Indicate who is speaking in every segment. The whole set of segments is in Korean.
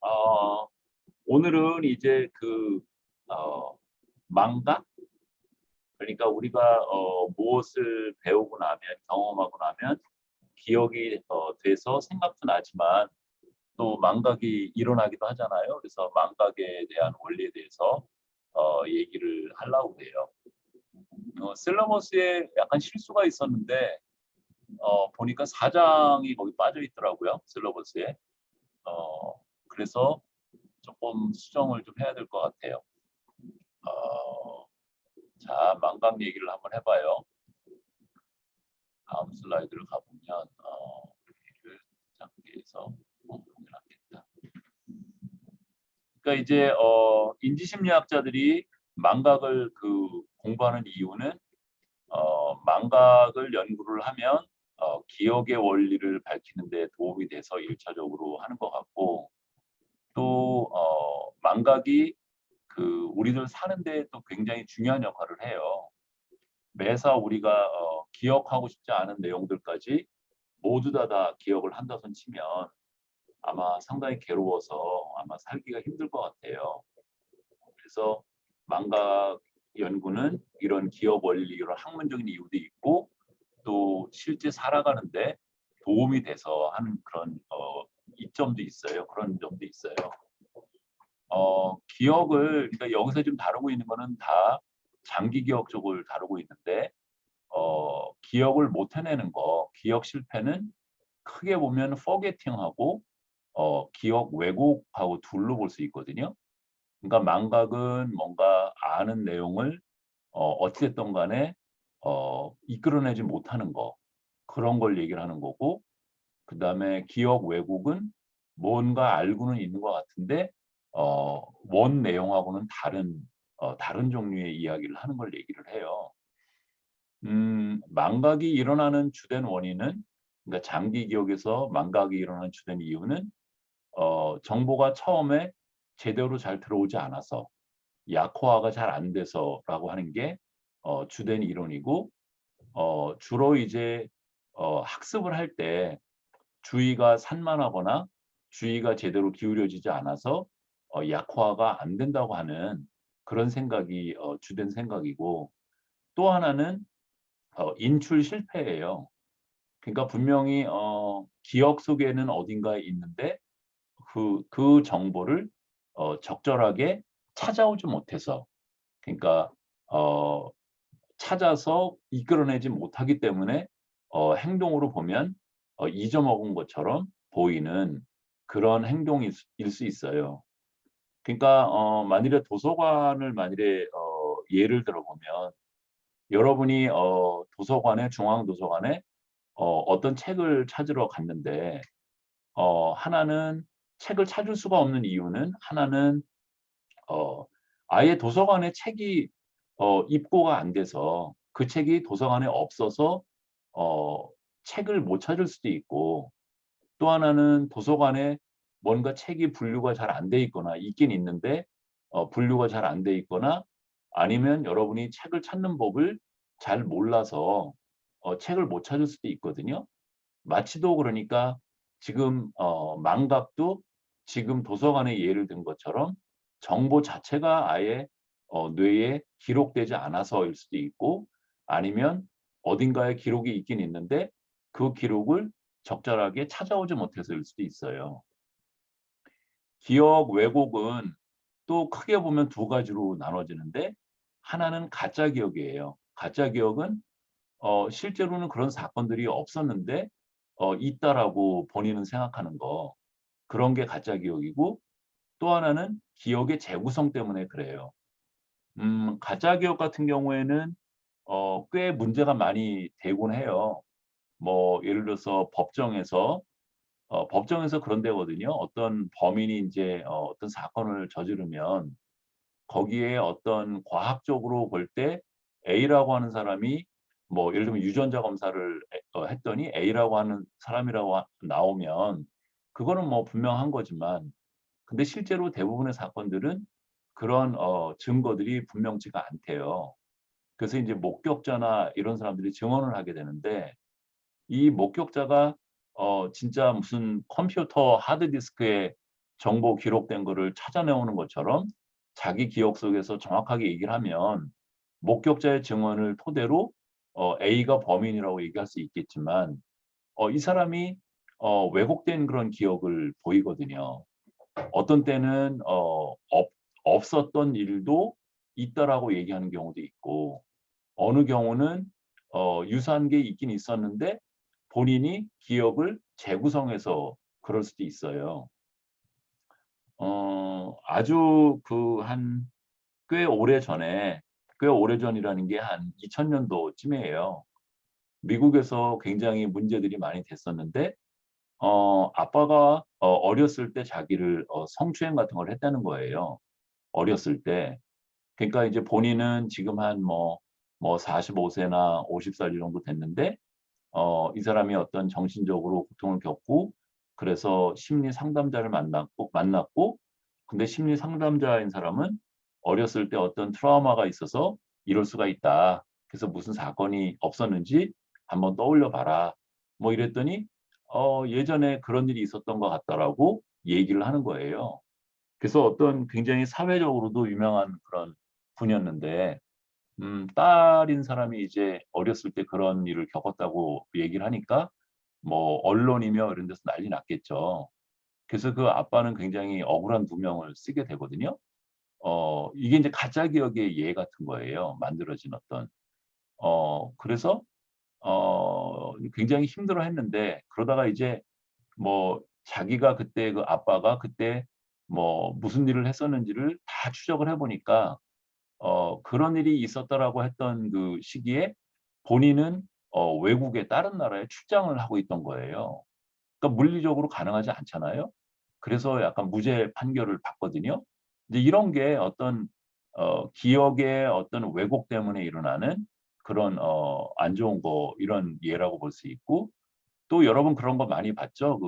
Speaker 1: 어, 오늘은 이제 어, 망각? 그러니까 우리가 무엇을 배우고 나면, 경험하고 나면 기억이 돼서 생각도 나지만 또 망각이 일어나기도 하잖아요. 그래서 망각에 대한 원리에 대해서 얘기를 하려고 해요. 실러버스에 약간 실수가 있었는데 보니까 사장이 거기 빠져 있더라고요. 실러버스에. 어, 그래서 조금 수정을 좀 해야 될 것 같아요. 어, 자, 망각 얘기를 한번 해봐요. 다음 슬라이드를 가보면 여기를 작게 해서 낫겠다. 그러니까 이제 인지심리학자들이 망각을 공부하는 이유는 망각을 연구를 하면 기억의 원리를 밝히는 데 도움이 돼서 일차적으로 하는 것 같고 또 망각이 우리들 사는 데 또 굉장히 중요한 역할을 해요. 매사 우리가 기억하고 싶지 않은 내용들까지 모두 다 기억을 한다손 치면 아마 상당히 괴로워서 아마 살기가 힘들 것 같아요. 그래서 망각 연구는 이런 기억 원리로 학문적인 이유도 있고 또 실제 살아가는데 도움이 돼서 하는 그런 이점도 있어요. 그런 점도 있어요. 기억을 그러니까 여기서 지금 다루고 있는 거는 다 장기 기억 쪽을 다루고 있는데 기억을 못 해내는 거, 기억 실패는 크게 보면 포게팅하고 기억 왜곡하고 둘로 볼 수 있거든요. 그러니까 망각은 뭔가 아는 내용을 어찌됐든 간에 이끌어내지 못하는 거 그런 걸 얘기를 하는 거고 그다음에 기억 왜곡은 뭔가 알고는 있는 것 같은데 원 내용하고는 다른 종류의 이야기를 하는 걸 얘기를 해요. 망각이 일어나는 주된 원인은 그러니까 장기 기억에서 망각이 일어나는 주된 이유는 정보가 처음에 제대로 잘 들어오지 않아서 약화가 잘 안 돼서라고 하는 게 주된 이론이고 주로 이제 학습을 할 때 주의가 산만하거나 주의가 제대로 기울여지지 않아서 약화가 안 된다고 하는 그런 생각이 주된 생각이고 또 하나는 인출 실패예요. 그러니까 분명히 기억 속에는 어딘가에 있는데 그 정보를 적절하게 찾아오지 못해서 그러니까 어 찾아서 이끌어내지 못하기 때문에 행동으로 보면 잊어먹은 것처럼 보이는 그런 행동일 수 있어요. 그러니까 만일에 도서관을 만일에 예를 들어 보면 여러분이 도서관에 중앙도서관에 어떤 책을 찾으러 갔는데 하나는 책을 찾을 수가 없는 이유는 하나는 어 아예 도서관에 책이 입고가 안 돼서 그 책이 도서관에 없어서 어 책을 못 찾을 수도 있고 또 하나는 도서관에 뭔가 책이 분류가 잘 안 돼 있거나 있긴 있는데 분류가 잘 안 돼 있거나 아니면 여러분이 책을 찾는 법을 잘 몰라서 책을 못 찾을 수도 있거든요. 마치도 그러니까 지금 망각도 지금 도서관의 예를 든 것처럼 정보 자체가 아예 뇌에 기록되지 않아서일 수도 있고 아니면 어딘가에 기록이 있긴 있는데 그 기록을 적절하게 찾아오지 못해서일 수도 있어요. 기억 왜곡은 또 크게 보면 두 가지로 나눠지는데 하나는 가짜 기억이에요. 가짜 기억은 실제로는 그런 사건들이 없었는데 있다라고 본인은 생각하는 거. 그런 게 가짜 기억이고 또 하나는 기억의 재구성 때문에 그래요. 가짜 기억 같은 경우에는 꽤 문제가 많이 되곤 해요. 뭐 예를 들어서 법정에서 그런 데거든요. 어떤 범인이 인제 어떤 사건을 저지르면 거기에 어떤 과학적으로 볼 때 A라고 하는 사람이 뭐 예를 들면 유전자 검사를 했더니 A라고 하는 사람이라고 나오면 그거는 뭐 분명한 거지만 근데 실제로 대부분의 사건들은 그런 증거들이 분명치가 않대요. 그래서 인제 목격자나 이런 사람들이 증언을 하게 되는데 이 목격자가 진짜 무슨 컴퓨터 하드디스크에 정보 기록된 거를 찾아내오는 것처럼 자기 기억 속에서 정확하게 얘기를 하면 목격자의 증언을 토대로 A가 범인이라고 얘기할 수 있겠지만 이 사람이 왜곡된 그런 기억을 보이거든요. 어떤 때는 없었던 일도 있다라고 얘기하는 경우도 있고 어느 경우는 유사한 게 있긴 있었는데 본인이 기억을 재구성해서 그럴 수도 있어요. 아주 한 꽤 오래전에 꽤 오래전이라는 게 한 2000 년도쯤이에요. 미국에서 굉장히 문제들이 많이 됐었는데 아빠가 어렸을 때 자기를 성추행 같은 걸 했다는 거예요, 어렸을 때. 그러니까 이제 본인은 지금 한 45 세나 50살 이 정도 됐는데 이 사람이 어떤 정신적으로 고통을 겪고 그래서 심리 상담자를 만났고 근데 심리 상담자인 사람은 어렸을 때 어떤 트라우마가 있어서 "이럴 수가 있다. 그래서 무슨 사건이 없었는지 한번 떠올려 봐라." 뭐 이랬더니 "예전에 그런 일이 있었던 것 같다."라고 얘기를 하는 거예요. 그래서 어떤 굉장히 사회적으로도 유명한 그런 분이었는데 딸인 사람이 이제 어렸을 때 그런 일을 겪었다고 얘기를 하니까 뭐 언론이며 이런 데서 난리 났겠죠. 그래서 그 아빠는 굉장히 억울한 누명을 쓰게 되거든요. 이게 인제 가짜 기억의 예 같은 거예요, 만들어진 어떤. 그래서 굉장히 힘들어했는데 그러다가 이제 뭐 자기가 그때 그 아빠가 그때 뭐 무슨 일을 했었는지를 다 추적을 해 보니까 그런 일이 있었다라고 했던 그 시기에 본인은 외국에 다른 나라에 출장을 하고 있던 거예요. 그러니까 물리적으로 가능하지 않잖아요. 그래서 약간 무죄 판결을 받거든요. 이제 이런 게 어떤 기억의 어떤 왜곡 때문에 일어나는 그런 안 좋은 거 이런 예라고 볼 수 있고 또 여러분 그런 거 많이 봤죠?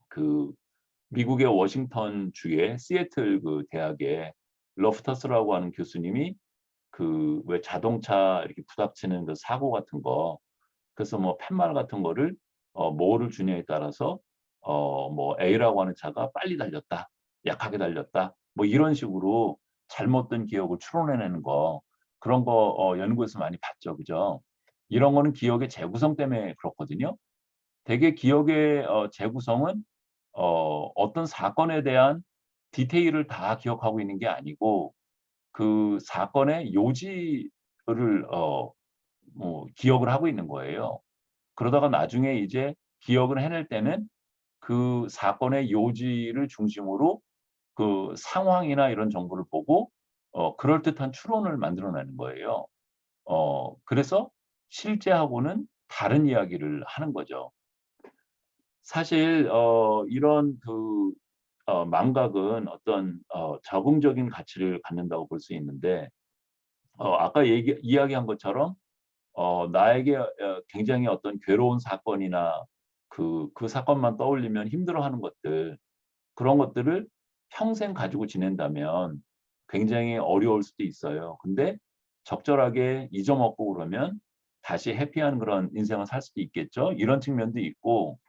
Speaker 1: 그 미국의 워싱턴 주의 시애틀 그 대학에 러프터스라고 하는 교수님이 그 왜 자동차 이렇게 부닥치는 그 사고 같은 거 그래서 뭐 팻말 같은 거를 뭐를 주냐에 따라서 뭐 A라고 하는 차가 빨리 달렸다, 약하게 달렸다 뭐 이런 식으로 잘못된 기억을 추론해내는 거 그런 거 연구에서 많이 봤죠. 그죠? 이런 거는 기억의 재구성 때문에 그렇거든요. 대개 기억의 재구성은 어떤 사건에 대한 디테일을 다 기억하고 있는 게 아니고 그 사건의 요지를 기억을 하고 있는 거예요. 그러다가 나중에 이제 기억을 해낼 때는 그 사건의 요지를 중심으로 그 상황이나 이런 정보를 보고 그럴듯한 추론을 만들어내는 거예요. 그래서 실제하고는 다른 이야기를 하는 거죠. 사실 이런 망각은 어떤 적응적인 가치를 갖는다고 볼 수 있는데 아까 이야기한 것처럼 나에게 굉장히 어떤 괴로운 사건이나 그 사건만 떠올리면 힘들어하는 것들 그런 것들을 평생 가지고 지낸다면 굉장히 어려울 수도 있어요. 근데 적절하게 잊어먹고 그러면 다시 해피한 그런 인생을 살 수도 있겠죠. 이런 측면도 있고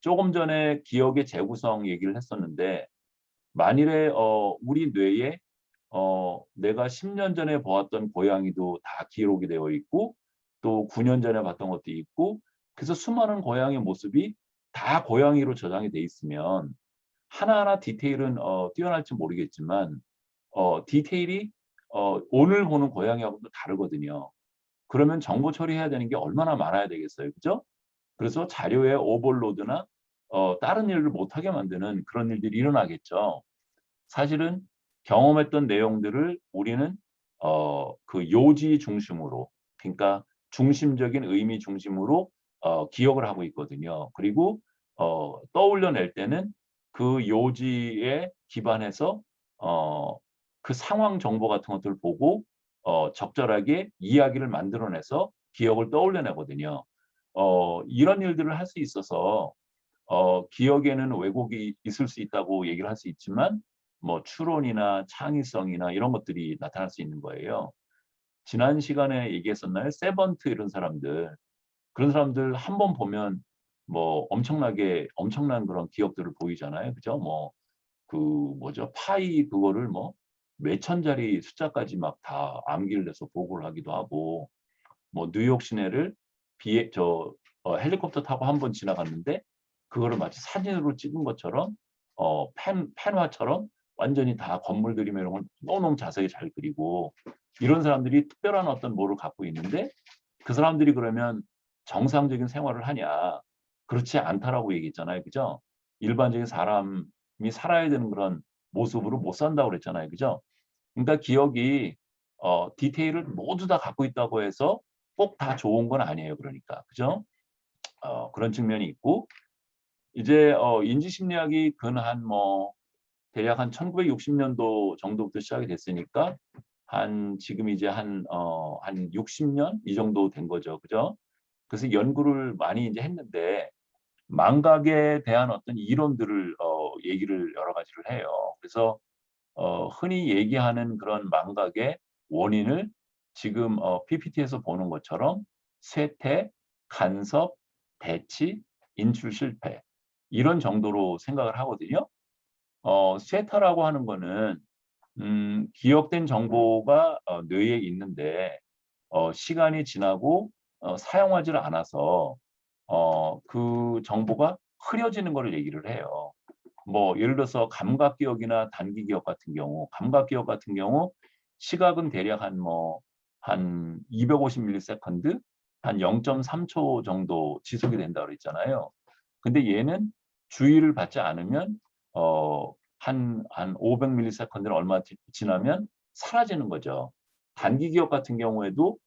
Speaker 1: 조금 전에 기억의 재구성 얘기를 했었는데 만일에 우리 뇌에 내가 10년 전에 보았던 고양이도 다 기록이 되어 있고 또 9년 전에 봤던 것도 있고 그래서 수많은 고양이의 모습이 다 고양이로 저장이 돼 있으면 하나하나 디테일은 뛰어날지 모르겠지만 디테일이 오늘 보는 고양이하고도 다르거든요. 그러면 정보 처리해야 되는 게 얼마나 많아야 되겠어요. 그죠? 그래서 자료의 오버로드나 다른 일을 못 하게 만드는 그런 일들이 일어나겠죠. 사실은 경험했던 내용들을 우리는 그 요지 중심으로 그러니까 중심적인 의미 중심으로 기억을 하고 있거든요. 그리고 떠올려낼 때는 그 요지에 기반해서 어 그 상황 정보 같은 것들을 보고 적절하게 이야기를 만들어내서 기억을 떠올려내거든요. 이런 일들을 할 수 있어서 기억에는 왜곡이 있을 수 있다고 얘기를 할 수 있지만 뭐 추론이나 창의성이나 이런 것들이 나타날 수 있는 거예요. 지난 시간에 얘기했었나요? 세번트 이런 사람들. 그런 사람들 한 번 보면 뭐 엄청난 그런 기억들을 보이잖아요. 그죠? 뭐 그 뭐죠? 파이 그거를 뭐 몇 천짜리 숫자까지 막 다 암기를 해서 보고를 하기도 하고 뭐 뉴욕 시내를 비에 저 헬리콥터 타고 한번 지나갔는데 그거를 마치 사진으로 찍은 것처럼 펜화처럼 완전히 다 건물들이 뭐 이런 걸 너무너무 자세히 잘 그리고 이런 사람들이 특별한 어떤 뭐를 갖고 있는데 그 사람들이 그러면 정상적인 생활을 하냐? 그렇지 않다라고 얘기했잖아요. 그죠? 일반적인 사람이 살아야 되는 그런 모습으로 못 산다고 그랬잖아요. 그죠? 그러니까 기억이 디테일을 모두 다 갖고 있다고 해서 꼭 다 좋은 건 아니에요 그러니까. 그죠? 그런 측면이 있고 이제 인지심리학이 근 한 뭐 대략 한 1960 년도 정도부터 시작이 됐으니까 한 지금 이제 한 60년 이 정도 된 거죠. 그죠? 그래서 연구를 많이 인제 했는데 망각에 대한 어떤 이론들을 얘기를 여러 가지를 해요. 그래서 흔히 얘기하는 그런 망각의 원인을 지금 PPT에서 보는 것처럼 쇠퇴, 간섭, 대치, 인출 실패 이런 정도로 생각을 하거든요. 쇠퇴라고 하는 거는 기억된 정보가 뇌에 있는데 시간이 지나고 사용하지를 않아서 그 정보가 흐려지는 거를 얘기를 해요. 뭐 예를 들어서 감각 기억이나 단기 기억 같은 경우 감각 기억 같은 경우 시각은 대략 한 250 밀리세컨드 한 0.3초 정도 지속이 된다고 그랬잖아요. 근데 얘는 주의를 받지 않으면 한 500 밀리세컨드는 얼마 지나면 사라지는 거죠. 단기 기억 같은 경우에도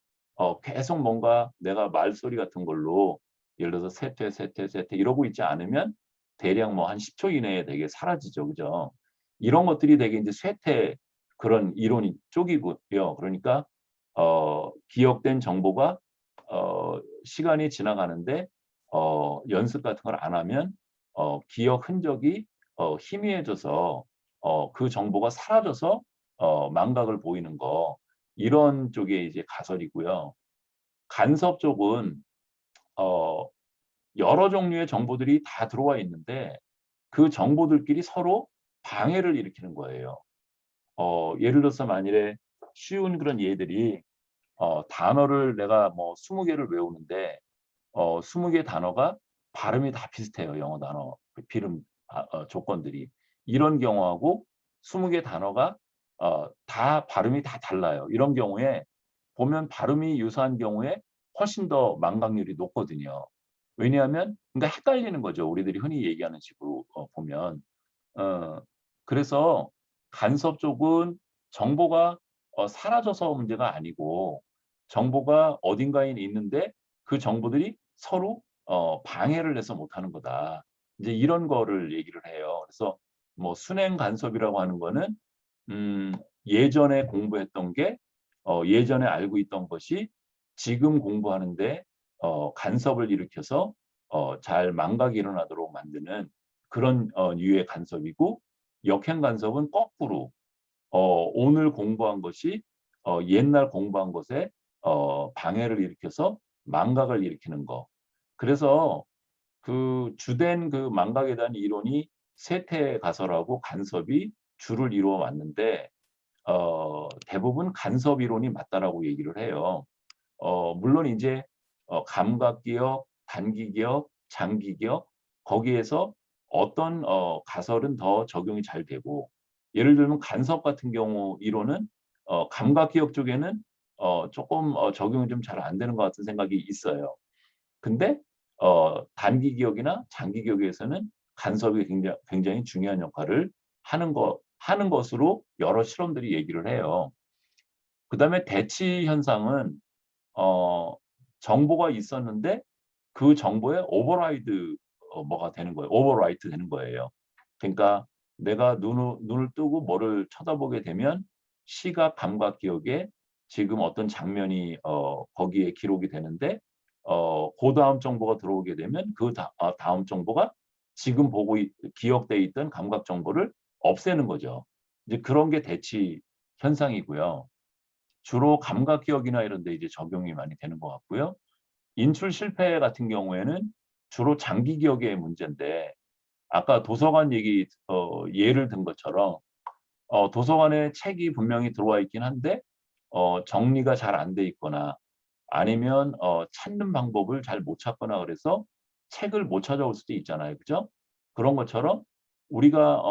Speaker 1: 계속 뭔가 내가 말소리 같은 걸로 예를 들어서 "세퇴, 세퇴, 세퇴." 이러고 있지 않으면 대략 뭐 한 10초 이내에 되게 사라지죠. 그죠? 이런 것들이 되게 인제 쇠퇴 그런 이론이 쪽이고요. 그러니까 기억된 정보가 시간이 지나가는데 연습 같은 걸 안 하면 기억 흔적이 희미해져서 그 정보가 사라져서 망각을 보이는 거 이런 쪽의 이제 가설이고요. 간섭 쪽은 어 여러 종류의 정보들이 다 들어와 있는데 그 정보들끼리 서로 방해를 일으키는 거예요. 예를 들어서 만일에 쉬운 그런 예들이 단어를 내가 뭐 20 개를 외우는데 20개 단어가 발음이 다 비슷해요, 영어 단어 그 필음 조건들이. 이런 경우하고 20개 단어가 다 발음이 다 달라요. 이런 경우에 보면 발음이 유사한 경우에 훨씬 더 망각률이 높거든요. 왜냐하면 그러니까 헷갈리는 거죠, 우리들이 흔히 얘기하는 식으로 보면. 어 그래서 간섭 쪽은 정보가 사라져서 문제가 아니고 정보가 어딘가에 있는데 그 정보들이 서로 방해를 해서 못하는 거다. 이제 이런 거를 얘기를 해요. 그래서 뭐 순행 간섭이라고 하는 거는 음 예전에 공부했던 게 예전에 알고 있던 것이 지금 공부하는데 간섭을 일으켜서 잘 망각이 일어나도록 만드는 그런 유의 간섭이고 역행 간섭은 거꾸로 오늘 공부한 것이 옛날 공부한 것에 방해를 일으켜서 망각을 일으키는 거. 그래서 그 주된 그 망각에 대한 이론이 쇠퇴 가설하고 간섭이 주를 이루어 왔는데 대부분 간섭 이론이 맞다라고 얘기를 해요. 물론 인제 감각 기억, 단기 기억, 장기 기억 거기에서 어떤 가설은 더 적용이 잘 되고 예를 들면 간섭 같은 경우 이론은 감각 기억 쪽에는 쪼끔 적용이 좀 잘 안 되는 것 같은 생각이 있어요. 근데 단기 기억이나 장기 기억에서는 간섭이 굉장히 중요한 역할을 하는 것으로 여러 실험들이 얘기를 해요. 그다음에 대치 현상은 어 정보가 있었는데 그 정보에 오버라이드 뭐가 되는 거예요. 오버라이트 되는 거예요. 그러니까 내가 눈을 뜨고 뭐를 쳐다보게 되면 시각, 감각 기억에 지금 어떤 장면이 거기에 기록이 되는데 그다음 정보가 들어오게 되면 다음 정보가 지금 보고 기억돼 있던 감각 정보를 없애는 거죠. 이제 그런 게 대치 현상이고요. 주로 감각 기억이나 이런 데 이제 적용이 많이 되는 것 같고요. 인출 실패 같은 경우에는 주로 장기 기억의 문제인데 아까 도서관 얘기 예를 든 것처럼 도서관에 책이 분명히 들어와 있긴 한데 정리가 잘 안 돼 있거나 아니면 찾는 방법을 잘 못 찾거나 그래서 책을 못 찾아올 수도 있잖아요. 그죠? 그런 것처럼 우리가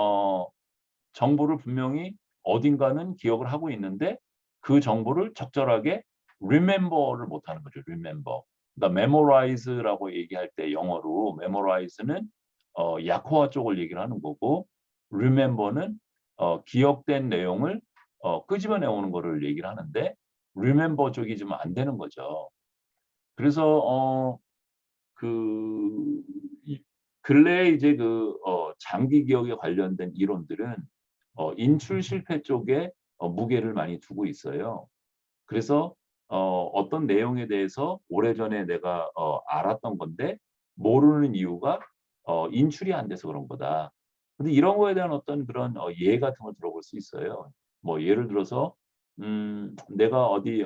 Speaker 1: 정보를 분명히 어딘가는 기억을 하고 있는데 그 정보를 적절하게 remember를 못 하는 거죠. remember. 그러니까 memorize라고 얘기할 때 영어로 memorize는 약호화 쪽을 얘기를 하는 거고 remember는 기억된 내용을 끄집어내 오는 거를 얘기를 하는데 remember 쪽이 좀 안 되는 거죠. 그래서 그 이 근래에 이제 장기 기억에 관련된 이론들은 인출 실패 쪽에 무게를 많이 두고 있어요. 그래서 어떤 내용에 대해서 오래전에 내가 알았던 건데 모르는 이유가 인출이 안 돼서 그런 거다. 근데 이런 거에 대한 어떤 그런 예 같은 걸 들어볼 수 있어요. 뭐 예를 들어서 내가 어디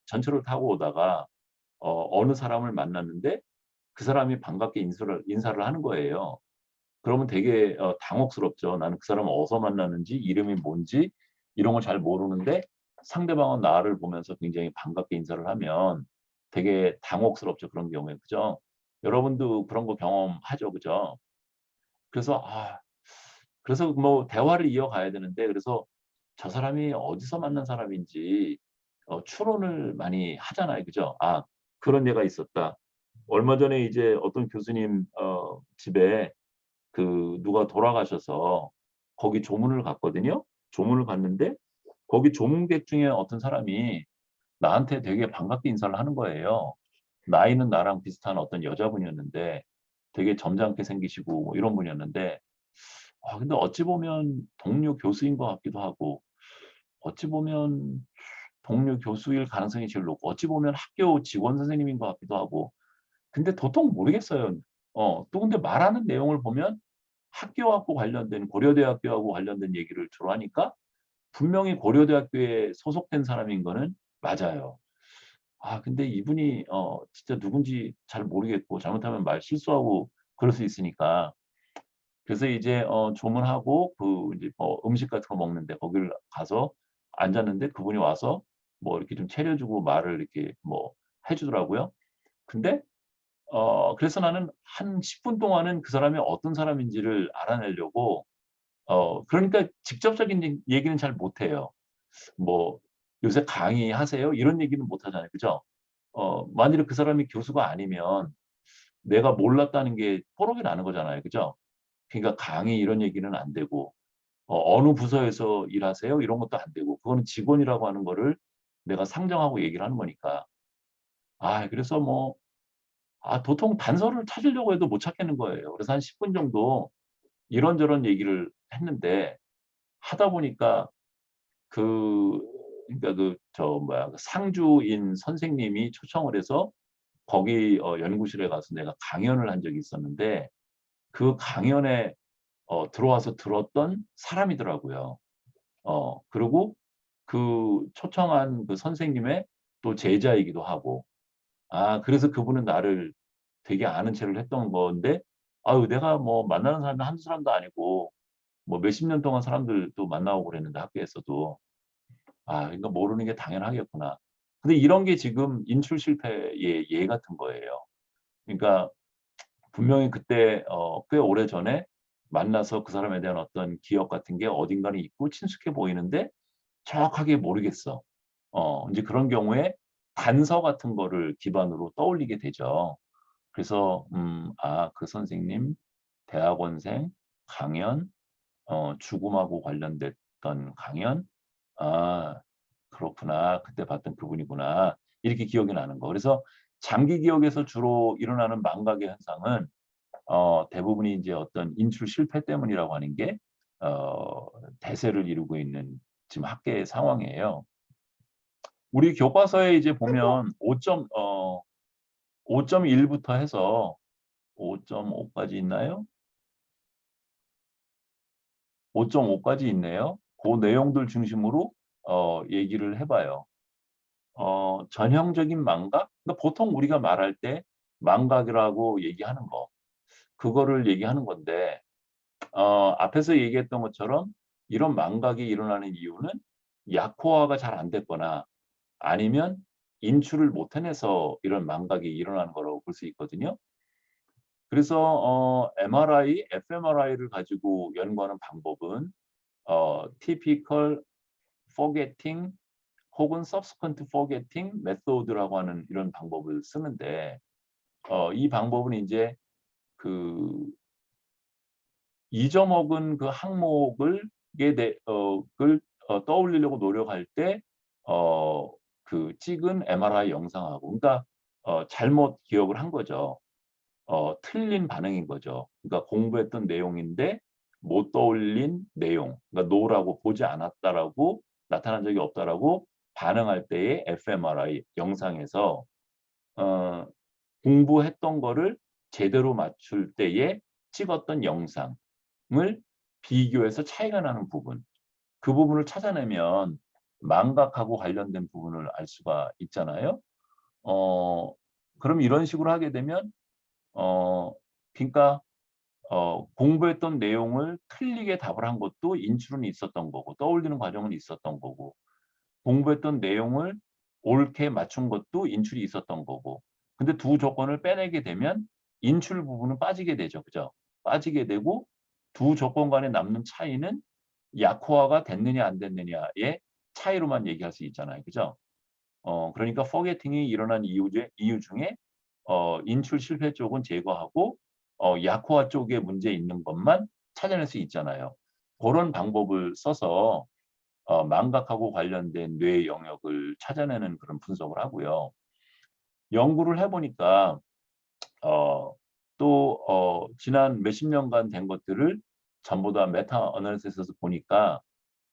Speaker 1: 전철을 타고 오다가 어느 사람을 만났는데 그 사람이 반갑게 인사를 하는 거예요. 그러면 되게 당혹스럽죠. 나는 그 사람을 어디서 만났는지 이름이 뭔지 이런 걸 잘 모르는데 상대방은 나를 보면서 굉장히 반갑게 인사를 하면 되게 당혹스럽죠, 그런 경우에. 그죠? 여러분도 그런 거 경험하죠. 그죠? 그래서 그래서 뭐 대화를 이어가야 되는데 그래서 저 사람이 어디서 만난 사람인지 추론을 많이 하잖아요. 그죠? 그런 예가 있었다. 얼마 전에 이제 어떤 교수님 집에 누가 돌아가셔서 거기 조문을 갔거든요. 조문을 갔는데 거기 조문객 중에 어떤 사람이 나한테 되게 반갑게 인사를 하는 거예요. 나이는 나랑 비슷한 어떤 여자분이었는데 되게 점잖게 생기시고 뭐 이런 분이었는데 근데 어찌 보면 동료 교수인 것 같기도 하고 어찌 보면 동료 교수일 가능성이 제일 높고 어찌 보면 학교 직원 선생님인 것 같기도 하고 근데 도통 모르겠어요. 또 근데 말하는 내용을 보면 학교하고 관련된 고려대학교하고 관련된 얘기를 주로 하니까 분명히 고려대학교에 소속된 사람인 거는 맞아요. 근데 이분이 진짜 누군지 잘 모르겠고 잘못하면 말 실수하고 그럴 수 있으니까 그래서 이제 조문하고 이제 음식 같은 거 먹는데 거기를 가서 앉았는데 그분이 와서 뭐 이렇게 좀 차려 주고 말을 이렇게 뭐 해 주더라고요. 근데 그래서 나는 한 10분 동안은 그 사람이 어떤 사람인지를 알아내려고 그러니까 직접적인 얘기는 잘 못해요. 뭐 "요새 강의하세요?" 이런 얘기는 못 하잖아요. 그죠? 만일에 그 사람이 교수가 아니면 내가 몰랐다는 게 뽀록이 나는 거잖아요. 그죠? 그러니까 강의 이런 얘기는 안 되고 "어느 부서에서 일하세요?" 이런 것도 안 되고 그거는 직원이라고 하는 거를 내가 상정하고 얘기를 하는 거니까. 그래서 뭐 도통 단서를 찾으려고 해도 못 찾겠는 거예요. 그래서 한 10분 정도 이런저런 얘기를 했는데 하다 보니까 그 그러니까 그 상주인 선생님이 초청을 해서 거기 연구실에 가서 내가 강연을 한 적이 있었는데 그 강연에 들어와서 들었던 사람이더라고요. 그리고 그 초청한 그 선생님의 또 제자이기도 하고 그래서 그분은 나를 되게 아는 체를 했던 건데 내가 뭐 만나는 사람이 한두 사람도 아니고 뭐 몇십 년 동안 사람들도 만나고 그랬는데 학교에서도 그러니까 모르는 게 당연하겠구나. 근데 이런 게 지금 인출 실패의 예 같은 거예요. 그러니까 분명히 그때 꽤 오래전에 만나서 그 사람에 대한 어떤 기억 같은 게 어딘가는 있고 친숙해 보이는데 정확하게 모르겠어. 인제 그런 경우에 단서 같은 거를 기반으로 떠올리게 되죠. 그래서 그 선생님 대학원생 강연 죽음하고 관련됐던 강연 '아 그렇구나. 그때 봤던 그분이구나.' 이렇게 기억이 나는 거. 그래서 장기 기억에서 주로 일어나는 망각의 현상은 대부분이 인제 어떤 인출 실패 때문이라고 하는 게 대세를 이루고 있는 지금 학계의 상황이에요. 우리 교과서에 이제 보면 5.1 부터 해서 5.5 까지 있나요? 5.5 까지 있네요. 고 내용들 중심으로 얘기를 해 봐요. 전형적인 망각? 그러니까 보통 우리가 말할 때 망각이라고 얘기하는 거. 그거를 얘기하는 건데 앞에서 얘기했던 것처럼 이런 망각이 일어나는 이유는 약호화가 잘 안 됐거나 아니면 인출을 못 해내서 이런 망각이 일어나는 거라고 볼 수 있거든요. 그래서 MRI, fMRI를 가지고 연구하는 방법은 typical forgetting 혹은 subsequent forgetting method라고 하는 이런 방법을 쓰는데 이 방법은 인제 그 잊어먹은 그 항목을 에 대 을 떠올리려고 노력할 때 그 찍은 MRI 영상하고 그러니까 잘못 기억을 한 거죠. 틀린 반응인 거죠. 그러니까 공부했던 내용인데 못 떠올린 내용, 그러니까 "노라고 보지 않았다."라고 "나타난 적이 없다."라고 반응할 때의 fMRI 영상에서 어 공부했던 거를 제대로 맞출 때에 찍었던 영상을 비교해서 차이가 나는 부분, 그 부분을 찾아내면 망각하고 관련된 부분을 알 수가 있잖아요. 어 그럼 이런 식으로 하게 되면 어 그러니까 공부했던 내용을 틀리게 답을 한 것도 인출은 있었던 거고 떠올리는 과정은 있었던 거고 공부했던 내용을 옳게 맞춘 것도 인출이 있었던 거고. 근데 두 조건을 빼내게 되면 인출 부분은 빠지게 되죠. 그죠? 빠지게 되고 두 조건 간에 남는 차이는 약호화가 됐느냐 안 됐느냐의 차이로만 얘기할 수 있잖아요. 그죠? 그러니까 forgetting이 일어난 이유 중에 인출 실패 쪽은 제거하고 약호화 쪽에 문제 있는 것만 찾아낼 수 있잖아요. 고런 방법을 써서 망각하고 관련된 뇌의 영역을 찾아내는 그런 분석을 하고요. 연구를 해 보니까 또 지난 몇십 년간 된 것들을 전부 다 메타 애널리시스에서 보니까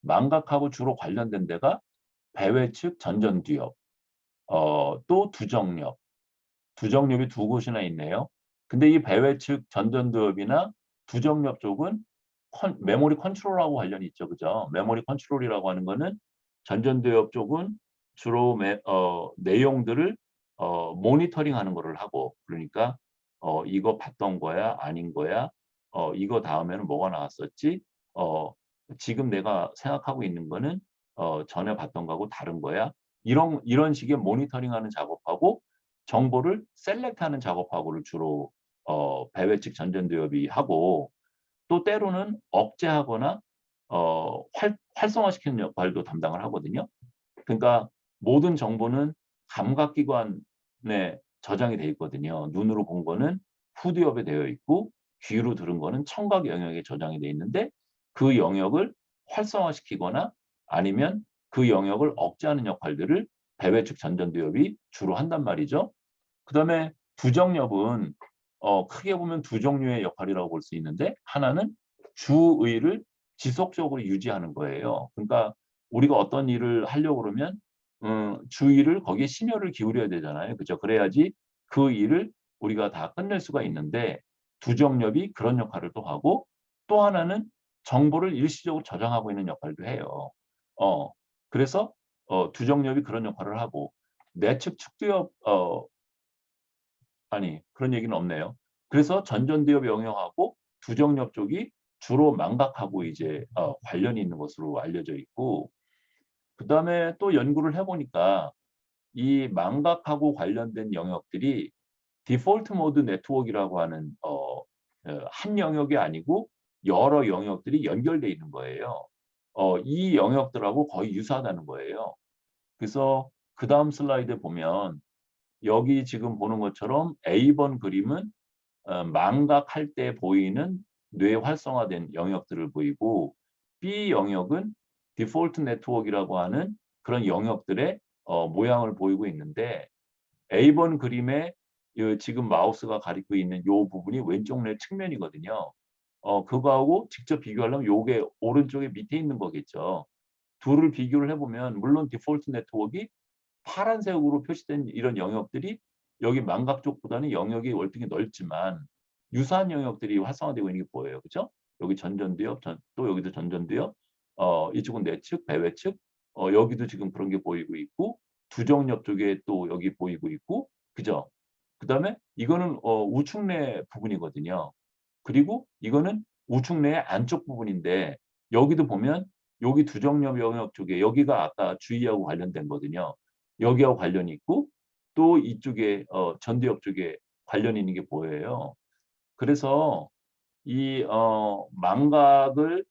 Speaker 1: 망각하고 주로 관련된 데가 배회측 전전두엽, 또 두정엽, 두정엽이 두 곳이나 있네요. 근데 이 배회측 전전두엽이나 두정엽 쪽은 메모리 컨트롤하고 관련이 있죠. 그죠? 메모리 컨트롤이라고 하는 거는 전전두엽 쪽은 주로 내용들을 모니터링하는 거를 하고 그러니까 "이거 봤던 거야? 아닌 거야? 이거 다음에는 뭐가 나왔었지? 어 지금 내가 생각하고 있는 거는 전에 봤던 거하고 다른 거야?" 이런 식의 모니터링하는 작업하고 정보를 셀렉트하는 작업하고를 주로 배회측 전전두엽이 하고 또 때로는 억제하거나 활성화시키는 역할도 담당을 하거든요. 그러니까 모든 정보는 감각기관에 저장이 돼 있거든요. 눈으로 본 거는 후두엽에 되어 있고 귀로 들은 거는 청각 영역에 저장이 돼 있는데 그 영역을 활성화시키거나 아니면 그 영역을 억제하는 역할들을 배회측 전전두엽이 주로 한단 말이죠. 그다음에 부정엽은 크게 보면 두 종류의 역할이라고 볼 수 있는데 하나는 주의를 지속적으로 유지하는 거예요. 그러니까 우리가 어떤 일을 하려고 그러면 주의를 거기에 심혈을 기울여야 되잖아요. 그죠? 그래야지 그 일을 우리가 다 끝낼 수가 있는데 두정엽이 그런 역할을 또 하고 또 하나는 정보를 일시적으로 저장하고 있는 역할도 해요. 어 그래서 두정엽이 그런 역할을 하고 내측 측두엽 아니 그런 얘기는 없네요. 그래서 전전두엽 영역하고 두정엽 쪽이 주로 망각하고 이제 관련이 있는 것으로 알려져 있고 그다음에 또 연구를 해 보니까 이 망각하고 관련된 영역들이 디폴트 모드 네트워크라고 하는 한 영역이 아니고 여러 영역들이 연결돼 있는 거예요. 이 영역들하고 거의 유사하다는 거예요. 그래서 그다음 슬라이드에 보면 여기 지금 보는 것처럼 A번 그림은 망각할 때 보이는 뇌 활성화된 영역들을 보이고 B 영역은 디폴트 네트워크라고 하는 그런 영역들의 모양을 보이고 있는데 A번 그림에 지금 마우스가 가리고 있는 요 부분이 왼쪽 뇌 측면이거든요. 그거하고 직접 비교하려면 요게 오른쪽에 밑에 있는 거겠죠. 둘을 비교를 해 보면 물론 디폴트 네트워크가 파란색으로 표시된 이런 영역들이 여기 망각 쪽보다는 영역이 월등히 넓지만 유사한 영역들이 활성화되고 있는 게 보여요. 그죠? 여기 전전두엽, 또 여기도 전전두엽, 이쪽은 내측, 배외측, 여기도 지금 그런 게 보이고 있고 두정엽 쪽에 또 여기 보이고 있고 그죠? 그다음에 이거는 우측내 부분이거든요. 그리고 이거는 우측 뇌의 안쪽 부분인데 여기도 보면 여기 두정엽 영역 쪽에 여기가 아까 주의하고 관련된 거거든요. 여기하고 관련이 있고 또 이쪽에 전두엽 쪽에 관련이 있는 게 보여요. 그래서 이 망각을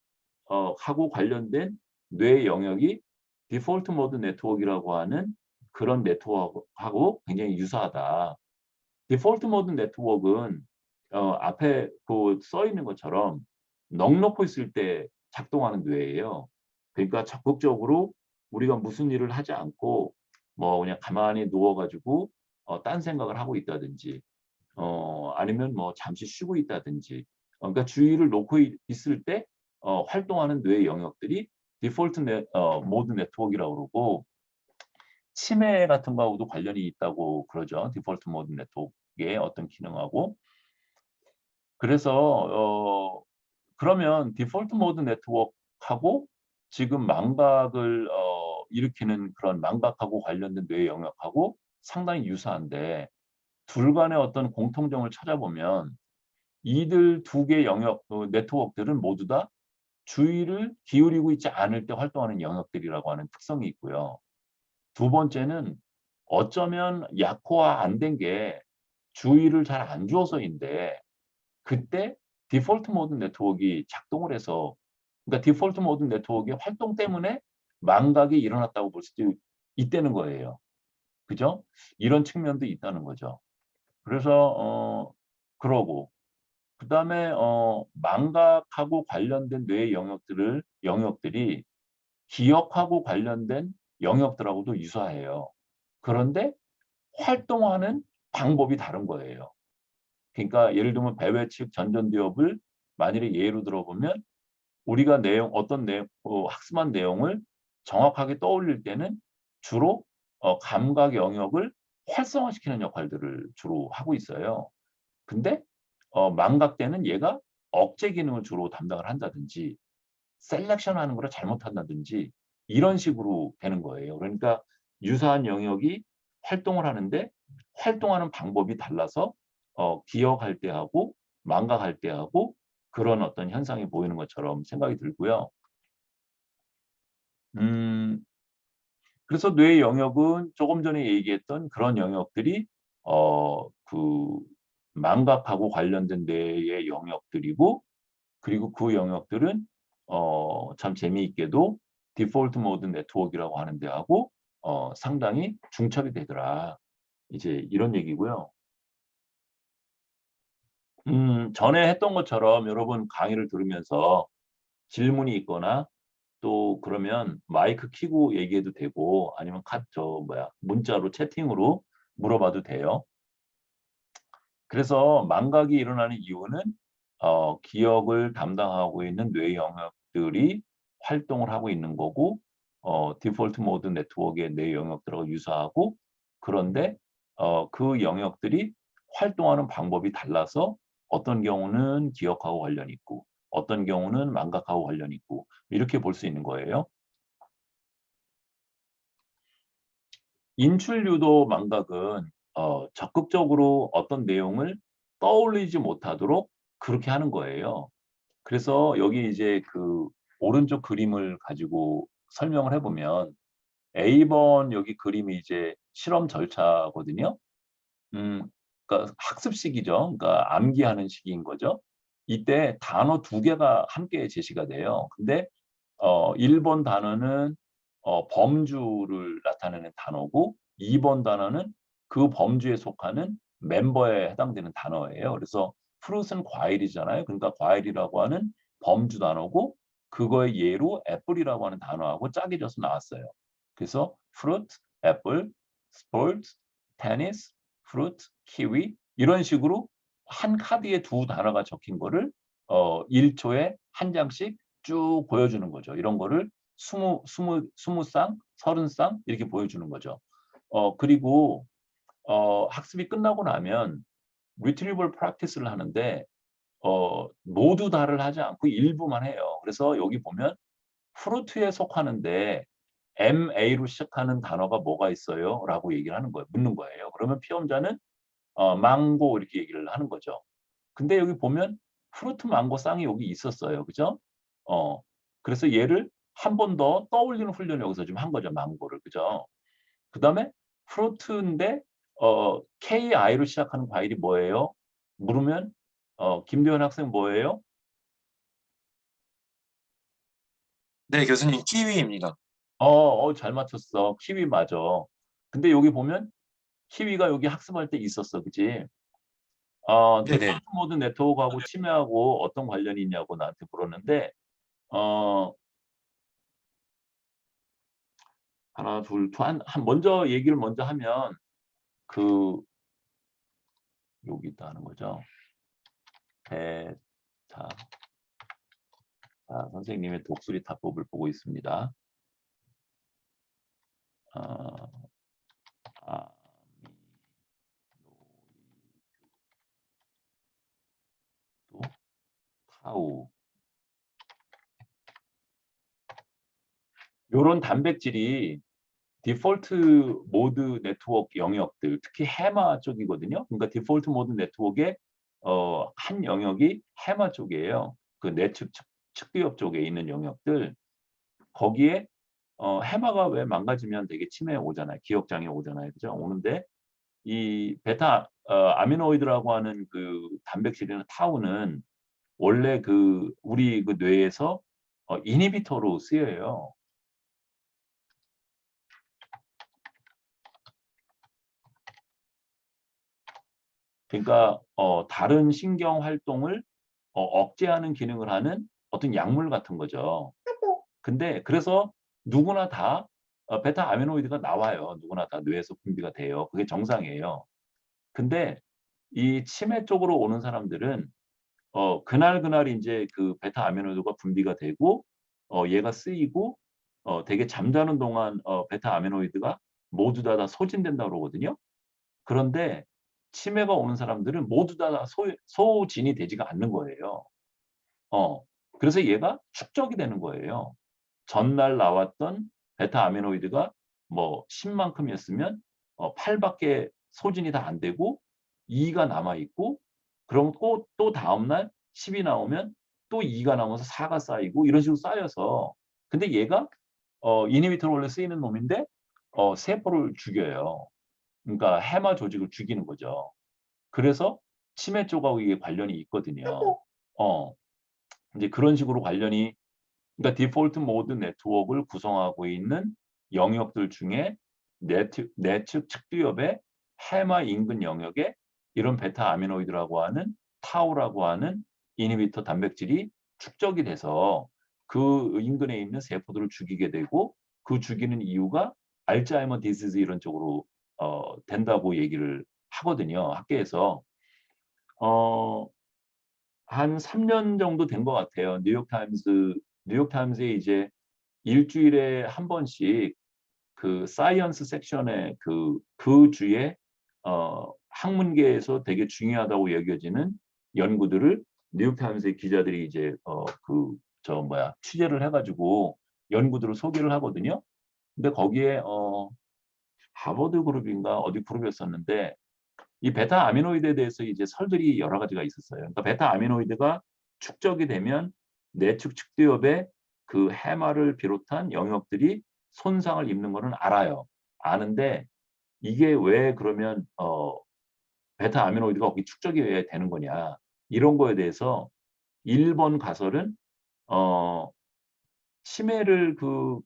Speaker 1: 하고 관련된 뇌 영역이 디폴트 모드 네트워크라고 하는 그런 네트워크하고 굉장히 유사하다. 디폴트 모드 네트워크는 앞에 그 써 있는 것처럼 넋 놓고 있을 때 작동하는 뇌예요. 그러니까 적극적으로 우리가 무슨 일을 하지 않고 뭐 그냥 가만히 누워 가지고 딴 생각을 하고 있다든지 아니면 뭐 잠시 쉬고 있다든지 그러니까 주의를 놓고 있을 때 활동하는 뇌 영역들이 디폴트 모드 네트워크라고 그러고 치매 같은 거하고도 관련이 있다고 그러죠. 디폴트 모드 네트워크의 어떤 기능하고. 그래서 그러면 디폴트 모드 네트워크하고 지금 망각을 일으키는 그런 망각하고 관련된 뇌 영역하고 상당히 유사한데 둘 간의 어떤 공통점을 찾아보면 이들 두 개의 영역 네트워크들은 모두 다 주의를 기울이고 있지 않을 때 활동하는 영역들이라고 하는 특성이 있고요. 두 번째는 어쩌면 약화 안 된 게 주의를 잘 안 줘서인데 그때 디폴트 모드 네트워크가 작동을 해서 그러니까 디폴트 모드 네트워크의 활동 때문에 망각이 일어났다고 볼 수도 있다는 거예요. 그죠? 이런 측면도 있다는 거죠. 그래서 그러고 그다음에 망각하고 관련된 뇌의 영역들이 기억하고 관련된 영역들하고도 유사해요. 그런데 활동하는 방법이 다른 거예요. 그러니까 예를 들면 배회측 전전두엽을 만일에 예로 들어보면 우리가 어떤 내용 학습한 내용을 정확하게 떠올릴 때는 주로 감각 영역을 활성화시키는 역할들을 주로 하고 있어요. 근데 망각 때는 얘가 억제 기능을 주로 담당을 한다든지 셀렉션하는 거를 잘못한다든지 이런 식으로 되는 거예요. 그러니까 유사한 영역이 활동을 하는데 활동하는 방법이 달라서 기억할 때 하고 망각할 때 하고 그런 어떤 현상이 보이는 것처럼 생각이 들고요. 음 그래서 뇌 영역은 조금 전에 얘기했던 그런 영역들이 그 망각하고 관련된 뇌의 영역들이고 그리고 그 영역들은 참 재미있게도 디폴트 모드 네트워크라고 하는 데하고 상당히 중첩이 되더라. 이제 이런 얘기고요. 전에 했던 것처럼 여러분 강의를 들으면서 질문이 있거나 또 그러면 마이크 켜고 얘기해도 되고 아니면 문자로 채팅으로 물어봐도 돼요. 그래서 망각이 일어나는 이유는 기억을 담당하고 있는 뇌 영역들이 활동을 하고 있는 거고 디폴트 모드 네트워크의 뇌 영역들하고 유사하고 그런데 그 영역들이 활동하는 방법이 달라서 어떤 경우는 기억하고 관련이 있고 어떤 경우는 망각하고 관련이 있고 이렇게 볼 수 있는 거예요. 인출 유도 망각은 적극적으로 어떤 내용을 떠올리지 못하도록 그렇게 하는 거예요. 그래서 여기 이제 그 오른쪽 그림을 가지고 설명을 해 보면 A번 여기 그림이 이제 실험 절차거든요. 음 그러니까 학습식이죠. 그러니까 암기하는 식인 거죠. 이때 단어 두 개가 함께 제시가 돼요. 근데 1번 단어는 범주를 나타내는 단어고 2번 단어는 그 범주에 속하는 멤버에 해당되는 단어예요. 그래서 fruit은 과일이잖아요. 그러니까 과일이라고 하는 범주 단어고 그거의 예로 애플이라고 하는 단어하고 짝이 져서 나왔어요. 그래서 fruit, 애플, sport, tennis, fruit, 키위 이런 식으로 한 카드에 두 단어가 적힌 거를 1 초에 한 장씩 쭉 보여주는 거죠. 이런 거를 20 쌍, 30쌍 이렇게 보여주는 거죠. 그리고 학습이 끝나고 나면 retrieval practice를 하는데 모두 다를 하지 않고 일부만 해요. 그래서 여기 보면 fruit에 속하는데 MA로 시작하는 단어가 뭐가 있어요? 라고 얘기를 하는 거예요. 묻는 거예요. 그러면 피험자는 망고 이렇게 얘기를 하는 거죠. 근데 여기 보면 프루트 망고 쌍이 여기 있었어요. 그죠? 그래서 얘를 한 번 더 떠올리는 훈련을 여기서 좀 한 거죠, 망고를. 그죠? 그다음에 프루트인데 KI로 시작하는 과일이 뭐예요? 물으면 김대현 학생 뭐예요?
Speaker 2: 네, 교수님, 키위입니다.
Speaker 1: 잘 맞췄어. 키위 맞아. 근데 여기 보면 키위가 여기 학습할 때 있었어. 그지?
Speaker 2: 네네.
Speaker 1: 디폴트 모드 네트워크하고 치매하고 어떤 관련이 있냐고 나한테 물었는데 어 하나 둘 먼저 얘기를 먼저 하면 그 여기 있다는 거죠. 자, 선생님의 독수리 타법을 보고 있습니다. 어, 아미노이드 타우 요런 단백질이 디폴트 모드 네트워크 영역들, 특히 해마 쪽이거든요. 그러니까 디폴트 모드 네트워크의 한 영역이 해마 쪽이에요. 그 내측 측두엽 쪽에 있는 영역들, 거기에 해마가 왜 망가지면 되게 치매 오잖아요. 기억장애 오잖아요. 그죠? 오는데 이 베타 아미노이드라고 하는 그 단백질이나 타우는 원래 그 우리 그 뇌에서 이니비터로 쓰여요. 그러니까 다른 신경 활동을 억제하는 기능을 하는 어떤 약물 같은 거죠. 근데 그래서 누구나 다 베타 아미노이드가 나와요. 누구나 다 뇌에서 분비가 돼요. 그게 정상이에요. 근데 이 치매 쪽으로 오는 사람들은 그날 인제 그 베타 아미노이드가 분비가 되고 얘가 쓰이고 되게 잠자는 동안 베타 아미노이드가 모두 다 소진된다고 그러거든요. 그런데 치매가 오는 사람들은 모두 다 소진이 되지가 않는 거예요. 어. 그래서 얘가 축적이 되는 거예요. 전날 나왔던 베타 아미노이드가 뭐 10 만큼이었으면 8 밖에 소진이 다 안 되고 2가 남아 있고 그럼 또 다음날 10이 나오면 또 2가 남아서 4가 쌓이고 이런 식으로 쌓여서 근데 얘가 이니비터로 원래 쓰이는 놈인데 세포를 죽여요. 그러니까 해마 조직을 죽이는 거죠. 그래서 치매 쪽하고 이게 관련이 있거든요. 어. 인제 그런 식으로 관련이 그러니까 디폴트 모드 네트워크를 구성하고 있는 영역들 중에 내측 측두엽의 해마 인근 영역에 이런 베타 아미노이드라고 하는 타우라고 하는 이니비터 단백질이 축적이 돼서 그 인근에 있는 세포들을 죽이게 되고 그 죽이는 이유가 알츠하이머 디시즈 이런 쪽으로 된다고 얘기를 하거든요, 학계에서. 어 한 3년 정도 된 것 같아요. 뉴욕타임스에 이제 일 주일에 한 번씩 그 사이언스 섹션에 그 주에 학문계에서 되게 중요하다고 여겨지는 연구들을 뉴욕타임스의 기자들이 이제 취재를 해 가지고 연구들을 소개를 하거든요. 근데 거기에 하버드 그룹인가 어디 그룹이었었는데 이 베타 아미노이드에 대해서 이제 설들이 여러 가지가 있었어요. 그러니까 베타 아미노이드가 축적이 되면 내측 측두엽의 그 해마를 비롯한 영역들이 손상을 입는 거는 알아요. 아는데 이게 왜 그러면 베타 아미노이드가 거기 축적이 왜 되는 거냐. 이런 거에 대해서 일본 가설은 어 치매를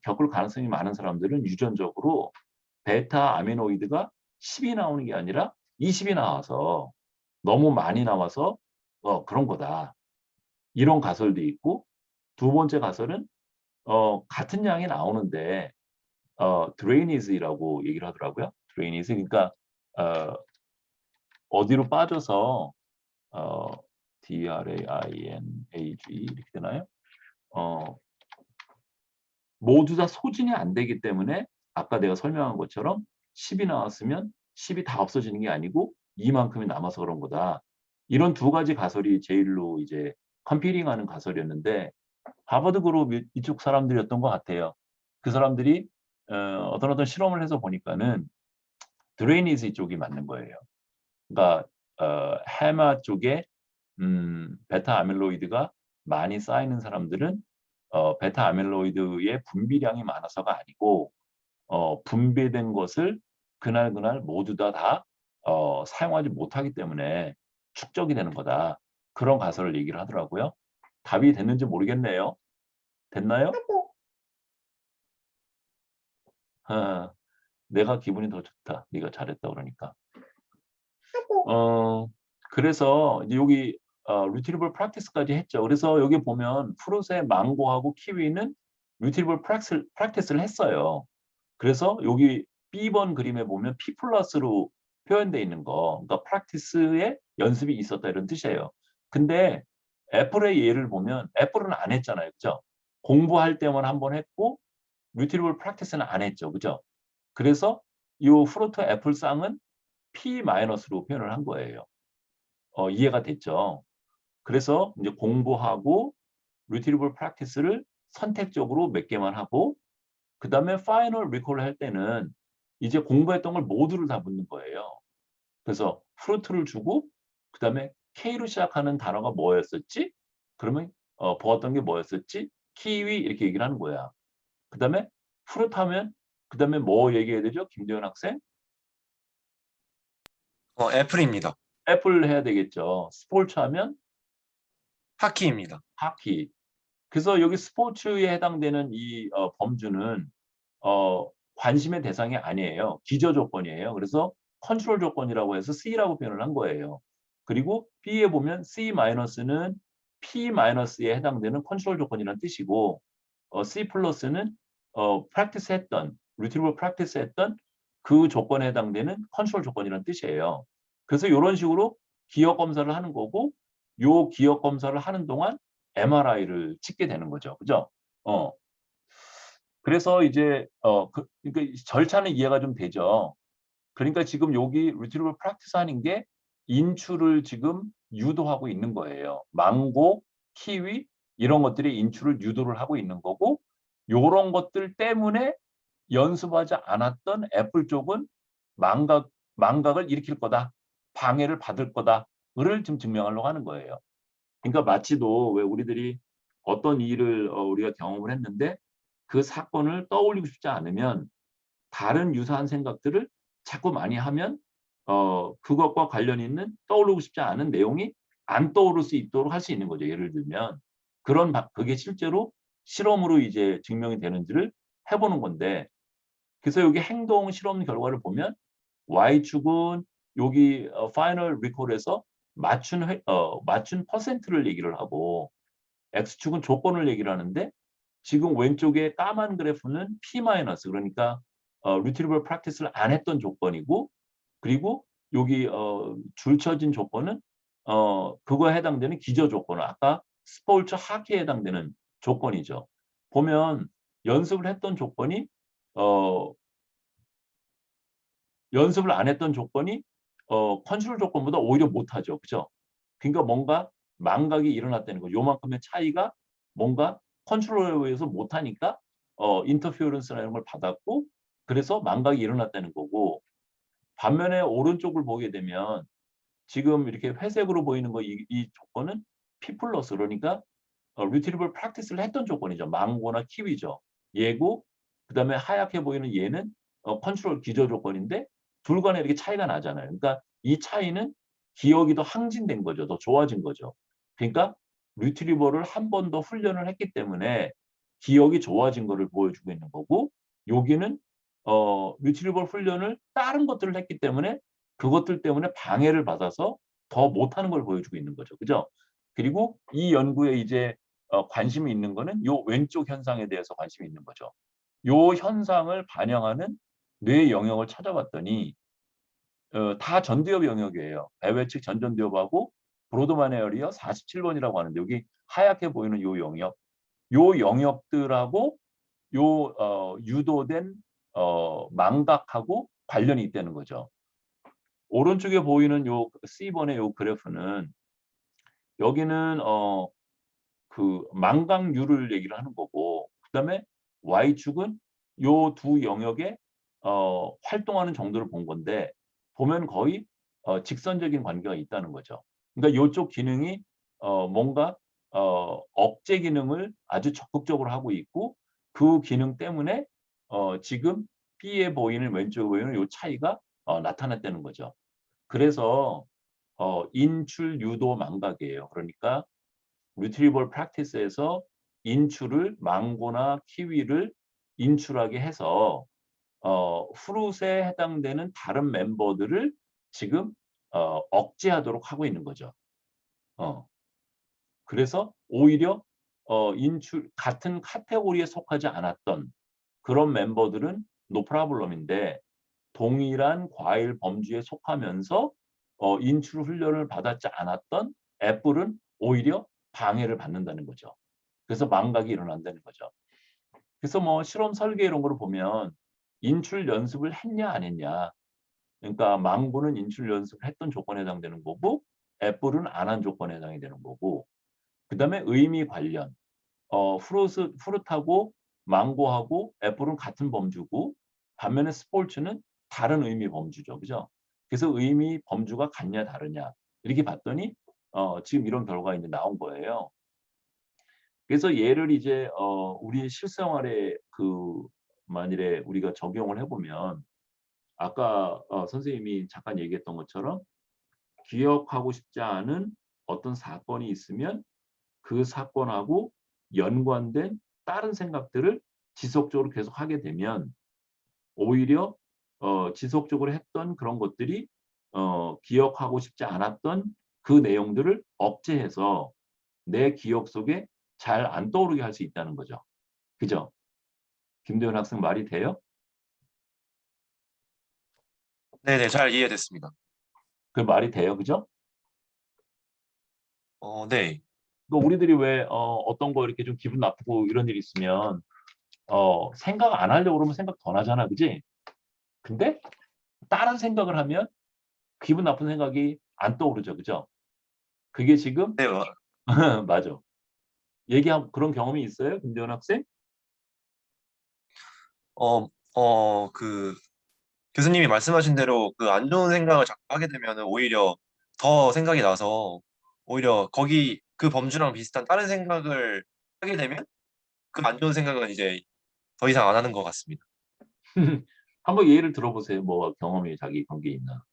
Speaker 1: 겪을 가능성이 많은 사람들은 유전적으로 베타 아미노이드가 10이 나오는 게 아니라 20이 나와서 너무 많이 나와서 그런 거다. 이런 가설도 있고 두 번째 가설은 같은 양이 나오는데 드레이니지라고 얘기를 하더라고요. 드레이니지 그러니까 어 어디로 빠져서 어 DRAINAG 이렇게 되나요? 어 모두 다 소진이 안 되기 때문에 아까 내가 설명한 것처럼 10이 나왔으면 10이 다 없어지는 게 아니고 이만큼이 남아서 그런 거다. 이런 두 가지 가설이 제일로 이제 컴피팅하는 가설이었는데 하버드 그룹 이쪽 사람들이었던 것 같아요. 그 사람들이 어 어떤 실험을 해서 보니까는 드레이니지 쪽이 맞는 거예요. 그러니까 해마 쪽에 베타 아밀로이드가 많이 쌓이는 사람들은 베타 아밀로이드의 분비량이 많아서가 아니고 분배된 것을 그날 모두 다 사용하지 못하기 때문에 축적이 되는 거다. 그런 가설을 얘기를 하더라고요. 답이 됐는지 모르겠네요. 됐나요? 아, 내가 기분이 더 좋다. 네가 잘했다 그러니까. 그래서 이제 여기 retrieval practice까지 했죠. 그래서 여기 보면 프루트의 망고하고 키위는 retrieval practice를 했어요. 그래서 여기 B번 그림에 보면 P 플러스로 표현되어 있는 거, 그러니까 practice에 연습이 있었다 이런 뜻이에요. 근데 애플의 예를 보면 애플은 안 했잖아요. 그죠? 공부할 때만 한 번 했고 retrieval practice는 안 했죠. 그죠? 그래서 이 프로토 애플 쌍은 P-로 표현을 한 거예요. 이해가 됐죠? 그래서 이제 공부하고 retrieval practice를 선택적으로 몇 개만 하고 그다음에 final recall을 할 때는 이제 공부했던 걸 모두를 다 묻는 거예요. 그래서 fruit를 주고 그다음에 K로 시작하는 단어가 뭐였었지? 그러면 보았던 게 뭐였었지? 키위 이렇게 얘기를 하는 거야. 그다음에 fruit 하면 그다음에 뭐 얘기해야 되죠? 김재현 학생?
Speaker 2: 애플입니다.
Speaker 1: 애플 해야 되겠죠. 스포츠 하면
Speaker 2: 하키입니다.
Speaker 1: 하키. 그래서 여기 스포츠에 해당되는 이 범주는 관심의 대상이 아니에요. 기저 조건이에요. 그래서 컨트롤 조건이라고 해서 C라고 표현을 한 거예요. 그리고 B에 보면 C-는 P-에 해당되는 컨트롤 조건이라는 뜻이고 C 플러스는 practice 했던, retrieval practice 했던 그 조건에 해당되는 컨트롤 조건이라는 뜻이에요. 그래서 이런 식으로 기억 검사를 하는 거고 요 기억 검사를 하는 동안 MRI를 찍게 되는 거죠. 그죠? 그래서 이제 그러니까 절차는 이해가 좀 되죠. 그러니까 지금 여기 retrieval practice 하는 게 인출을 지금 유도하고 있는 거예요. 망고, 키위 이런 것들이 인출을 유도를 하고 있는 거고 요런 것들 때문에 연습하지 않았던 애플 쪽은 망각을 일으킬 거다. 방해를 받을 거다를 지금 증명하려고 하는 거예요. 그러니까 마치도 왜 우리들이 어떤 일을 우리가 경험을 했는데 그 사건을 떠올리고 싶지 않으면 다른 유사한 생각들을 자꾸 많이 하면 그것과 관련 있는 떠오르고 싶지 않은 내용이 안 떠오를 수 있도록 할 수 있는 거죠. 예를 들면 그게 실제로 실험으로 이제 증명이 되는지를 해보는 건데 그래서 여기 행동 실험 결과를 보면 Y축은 여기 파이널 리콜에서 맞춘 퍼센트를 얘기를 하고 X축은 조건을 얘기를 하는데 지금 왼쪽에 까만 그래프는 P- 그러니까 retrieval practice를 안 했던 조건이고 그리고 여기 줄쳐진 조건은 그거에 해당되는 기저 조건 아까 스포츠 하키에 해당되는 조건이죠. 보면 연습을 했던 조건이 어, 연습을 안 했던 조건이 컨트롤 조건보다 오히려 못하죠. 그죠? 그러니까 뭔가 망각이 일어났다는 거죠. 요만큼의 차이가 뭔가 컨트롤에 의해서 못하니까 인터피어런스라는 걸 받았고 그래서 망각이 일어났다는 거고 반면에 오른쪽을 보게 되면 지금 이렇게 회색으로 보이는 이 조건은 P 플러스 그러니까 retrieval practice를 했던 조건이죠. 망고나 키위죠. 얘고 그다음에 하얗게 보이는 얘는 컨트롤 기저 조건인데 둘 간에 이렇게 차이가 나잖아요. 그러니까 이 차이는 기억이 더 항진된 거죠. 더 좋아진 거죠. 그러니까 리트리버를 한 번 더 훈련을 했기 때문에 기억이 좋아진 거를 보여주고 있는 거고 여기는 리트리버 훈련을 다른 것들을 했기 때문에 그것들 때문에 방해를 받아서 더 못하는 걸 보여주고 있는 거죠. 그죠? 그리고 이 연구에 이제 관심이 있는 거는 요 왼쪽 현상에 대해서 관심이 있는 거죠. 요 현상을 반영하는 뇌 영역을 찾아봤더니 다 전두엽 영역이에요. 배외측 전전두엽하고 브로드만 에어리어 47번이라고 하는데 여기 하얗게 보이는 요 영역, 요 영역들하고 요 유도된 망각하고 관련이 있다는 거죠. 오른쪽에 보이는 요 C번의 요 그래프는 여기는 그 망각률을 얘기를 하는 거고 그다음에 Y축은 요 두 영역에 활동하는 정도를 본 건데 보면 거의 직선적인 관계가 있다는 거죠. 그러니까 이쪽 기능이 뭔가 억제 기능을 아주 적극적으로 하고 있고 그 기능 때문에 지금 B에 보이는 왼쪽에 보이는 요 차이가 나타났다는 거죠. 그래서 인출 유도 망각이에요. 그러니까 retrieval practice에서 인출을 망고나 키위를 인출하게 해서 프루트에 해당되는 다른 멤버들을 지금 억제하도록 하고 있는 거죠. 그래서 오히려 인출 같은 카테고리에 속하지 않았던 그런 멤버들은 노 프로블럼인데 동일한 과일 범주에 속하면서 인출 훈련을 받았지 않았던 애플은 오히려 방해를 받는다는 거죠. 그래서 망각이 일어난다는 거죠. 그래서 뭐 실험 설계 이런 거를 보면 인출 연습을 했냐 안 했냐. 그러니까 망고는 인출 연습을 했던 조건에 해당되는 거고 애플은 안 한 조건에 해당이 되는 거고 그다음에 의미 관련 프루트하고 망고하고 애플은 같은 범주고 반면에 스포츠는 다른 의미 범주죠. 그죠? 그래서 의미 범주가 같냐 다르냐 이렇게 봤더니 지금 이런 결과가 이제 나온 거예요. 그래서 얘를 이제 우리 실생활에 만일에 우리가 적용을 해 보면 아까 선생님이 잠깐 얘기했던 것처럼 기억하고 싶지 않은 어떤 사건이 있으면 그 사건하고 연관된 다른 생각들을 지속적으로 계속 하게 되면 오히려 지속적으로 했던 그런 것들이 기억하고 싶지 않았던 그 내용들을 억제해서 내 기억 속에 잘 안 떠오르게 할 수 있다는 거죠. 그죠? 김도현 학생 말이 돼요?
Speaker 2: 네네, 잘 이해됐습니다.
Speaker 1: 그 말이 돼요. 그죠?
Speaker 2: 네.
Speaker 1: 또 우리들이 왜 어떤 거 이렇게 좀 기분 나쁘고 이런 일이 있으면 생각 안 하려고 그러면 생각 더 나잖아. 그지? 근데 다른 생각을 하면 기분 나쁜 생각이 안 떠오르죠. 그죠? 그게 지금
Speaker 2: 네,
Speaker 1: 맞아. 얘기한 그런 경험이 있어요? 김대현 학생?
Speaker 2: 그 교수님이 말씀하신 대로 그 안 좋은 생각을 자꾸 하게 되면 오히려 더 생각이 나서 오히려 거기 그 범주랑 비슷한 다른 생각을 하게 되면 그 안 좋은 생각은 이제 더 이상 안 하는 것 같습니다.
Speaker 1: 한번 예를 들어보세요. 뭐 경험이 자기 관계에 있나?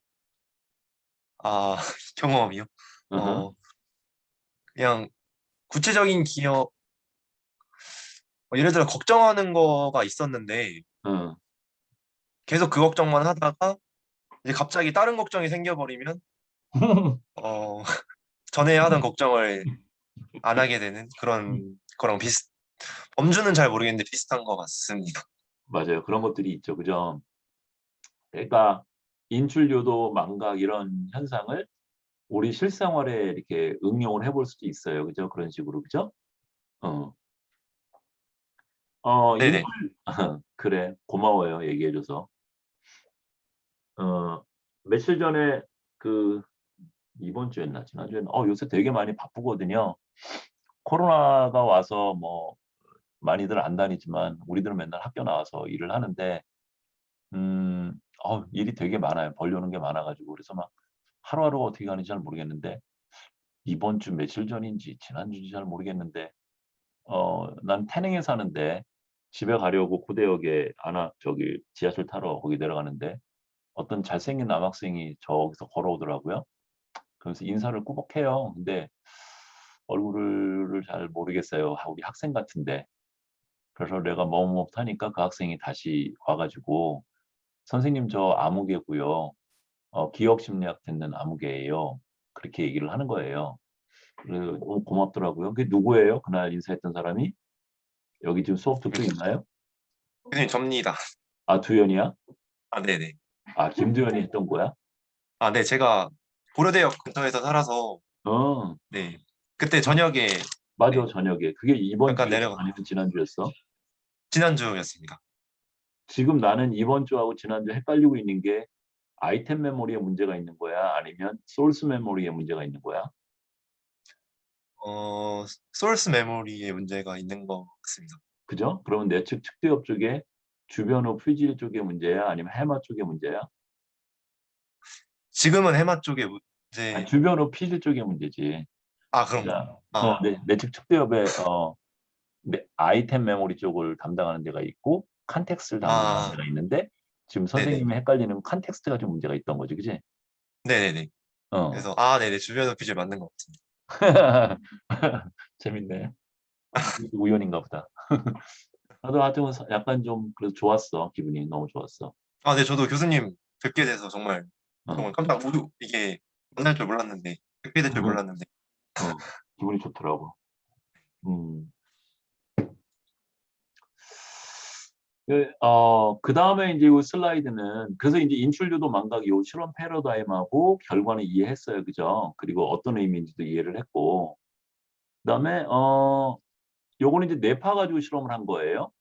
Speaker 2: 아, 경험이요?
Speaker 1: 으흠.
Speaker 2: 어, 그냥 구체적인 기억, 예를 들어 걱정하는 거가 있었는데
Speaker 1: 응.
Speaker 2: 계속 그 걱정만 하다가 이제 갑자기 다른 걱정이 생겨버리면 어, 전에 하던 걱정을 안 하게 되는 그런 거랑 범주는 잘 모르겠는데 비슷한 것 같습니다.
Speaker 1: 맞아요. 그런 것들이 있죠. 그죠? 그러니까 인출요도 망각 이런 현상을 우리 실생활에 이렇게 응용을 해볼 수도 있어요. 그죠? 그런 식으로. 그죠? 어. 인출
Speaker 2: 네네.
Speaker 1: 그래. 고마워요. 얘기해줘서. 며칠 전에 그 이번 주였나 지난주에는 요새 되게 많이 바쁘거든요. 코로나가 와서 뭐 많이들 안 다니지만 우리들은 맨날 학교 나와서 일을 하는데 일이 되게 많아요. 벌려는 게 많아 가지고. 그래서 막 하루하루가 어떻게 가는지 잘 모르겠는데 이번 주 며칠 전인지 지난주인지 잘 모르겠는데 난 태릉에 사는데 집에 가려고 고대역에 저기 지하철 타러 거기 내려가는데 어떤 잘생긴 남학생이 저기서 걸어오더라고요. 그래서 인사를 꾸벅 해요. 근데 얼굴을 잘 모르겠어요. 우리 학생 같은데. 그래서 내가 머뭇머뭇하니까 그 학생이 다시 와 가지고 "선생님 저 아무개고요. 기억 심리학 듣는 아무개예요." 그렇게 얘기를 하는 거예요. 그래서 고맙더라고요. "그게 누구예요?" 그날 인사했던 사람이? 여기 지금 수업 듣고 있나요?
Speaker 2: 교수님 접니다.
Speaker 1: 아 두현이야?
Speaker 2: 아, 네네.
Speaker 1: 아 김두현이 했던 거야?
Speaker 2: 아, 네. 제가 고려대역 근처에서 살아서
Speaker 1: 어.
Speaker 2: 네. 그때 저녁에
Speaker 1: 맞아
Speaker 2: 네.
Speaker 1: 저녁에. 그게 이번
Speaker 2: 잠깐
Speaker 1: 주였어?
Speaker 2: 내려가
Speaker 1: 아니면 지난주였어?
Speaker 2: 지난주였습니다.
Speaker 1: 지금 나는 이번 주하고 지난주 헷갈리고 있는 게 아이템 메모리에 문제가 있는 거야? 아니면 소스 메모리에 문제가 있는 거야?
Speaker 2: 소스 메모리에 문제가 있는 것 같습니다.
Speaker 1: 그죠? 그러면 내측 측대업 쪽에 주변의 표질 쪽에 문제야? 아니면 해마 쪽에 문제야?
Speaker 2: 지금은 해마 쪽에 이제
Speaker 1: 주변으로 피질 쪽의 문제지.
Speaker 2: 그런가?
Speaker 1: 자, 내측 측대협에 아이템 메모리 쪽을 담당하는 데가 있고 컨텍스트를 담당하는
Speaker 2: 아,
Speaker 1: 데가 있는데 지금
Speaker 2: 네네.
Speaker 1: 선생님이 헷갈리는 컨텍스트가 좀 문제가 있던 거지, 그지?
Speaker 2: 네네네.
Speaker 1: 어.
Speaker 2: 그래서 네네. 주변 비주얼 맞는 것 같습니다.
Speaker 1: 재밌네. 우연인가 보다. 나도 하여튼 약간 좀 그래도 좋았어. 기분이 너무 좋았어.
Speaker 2: 네. 저도 교수님 뵙게 돼서 정말
Speaker 1: 어.
Speaker 2: 정말 깜짝 이게 만날 줄 몰랐는데 뵙게 될 줄 몰랐는데.
Speaker 1: 어. 기분이 좋더라고. 음. 그 다음에 이제 이 슬라이드는 그래서 이제 인출류도 망각 요 실험 패러다임하고 결과는 이해했어요. 그죠? 그리고 어떤 의미인지도 이해를 했고. 그다음에 요거는 이제 뇌파 가지고 실험을 한 거예요.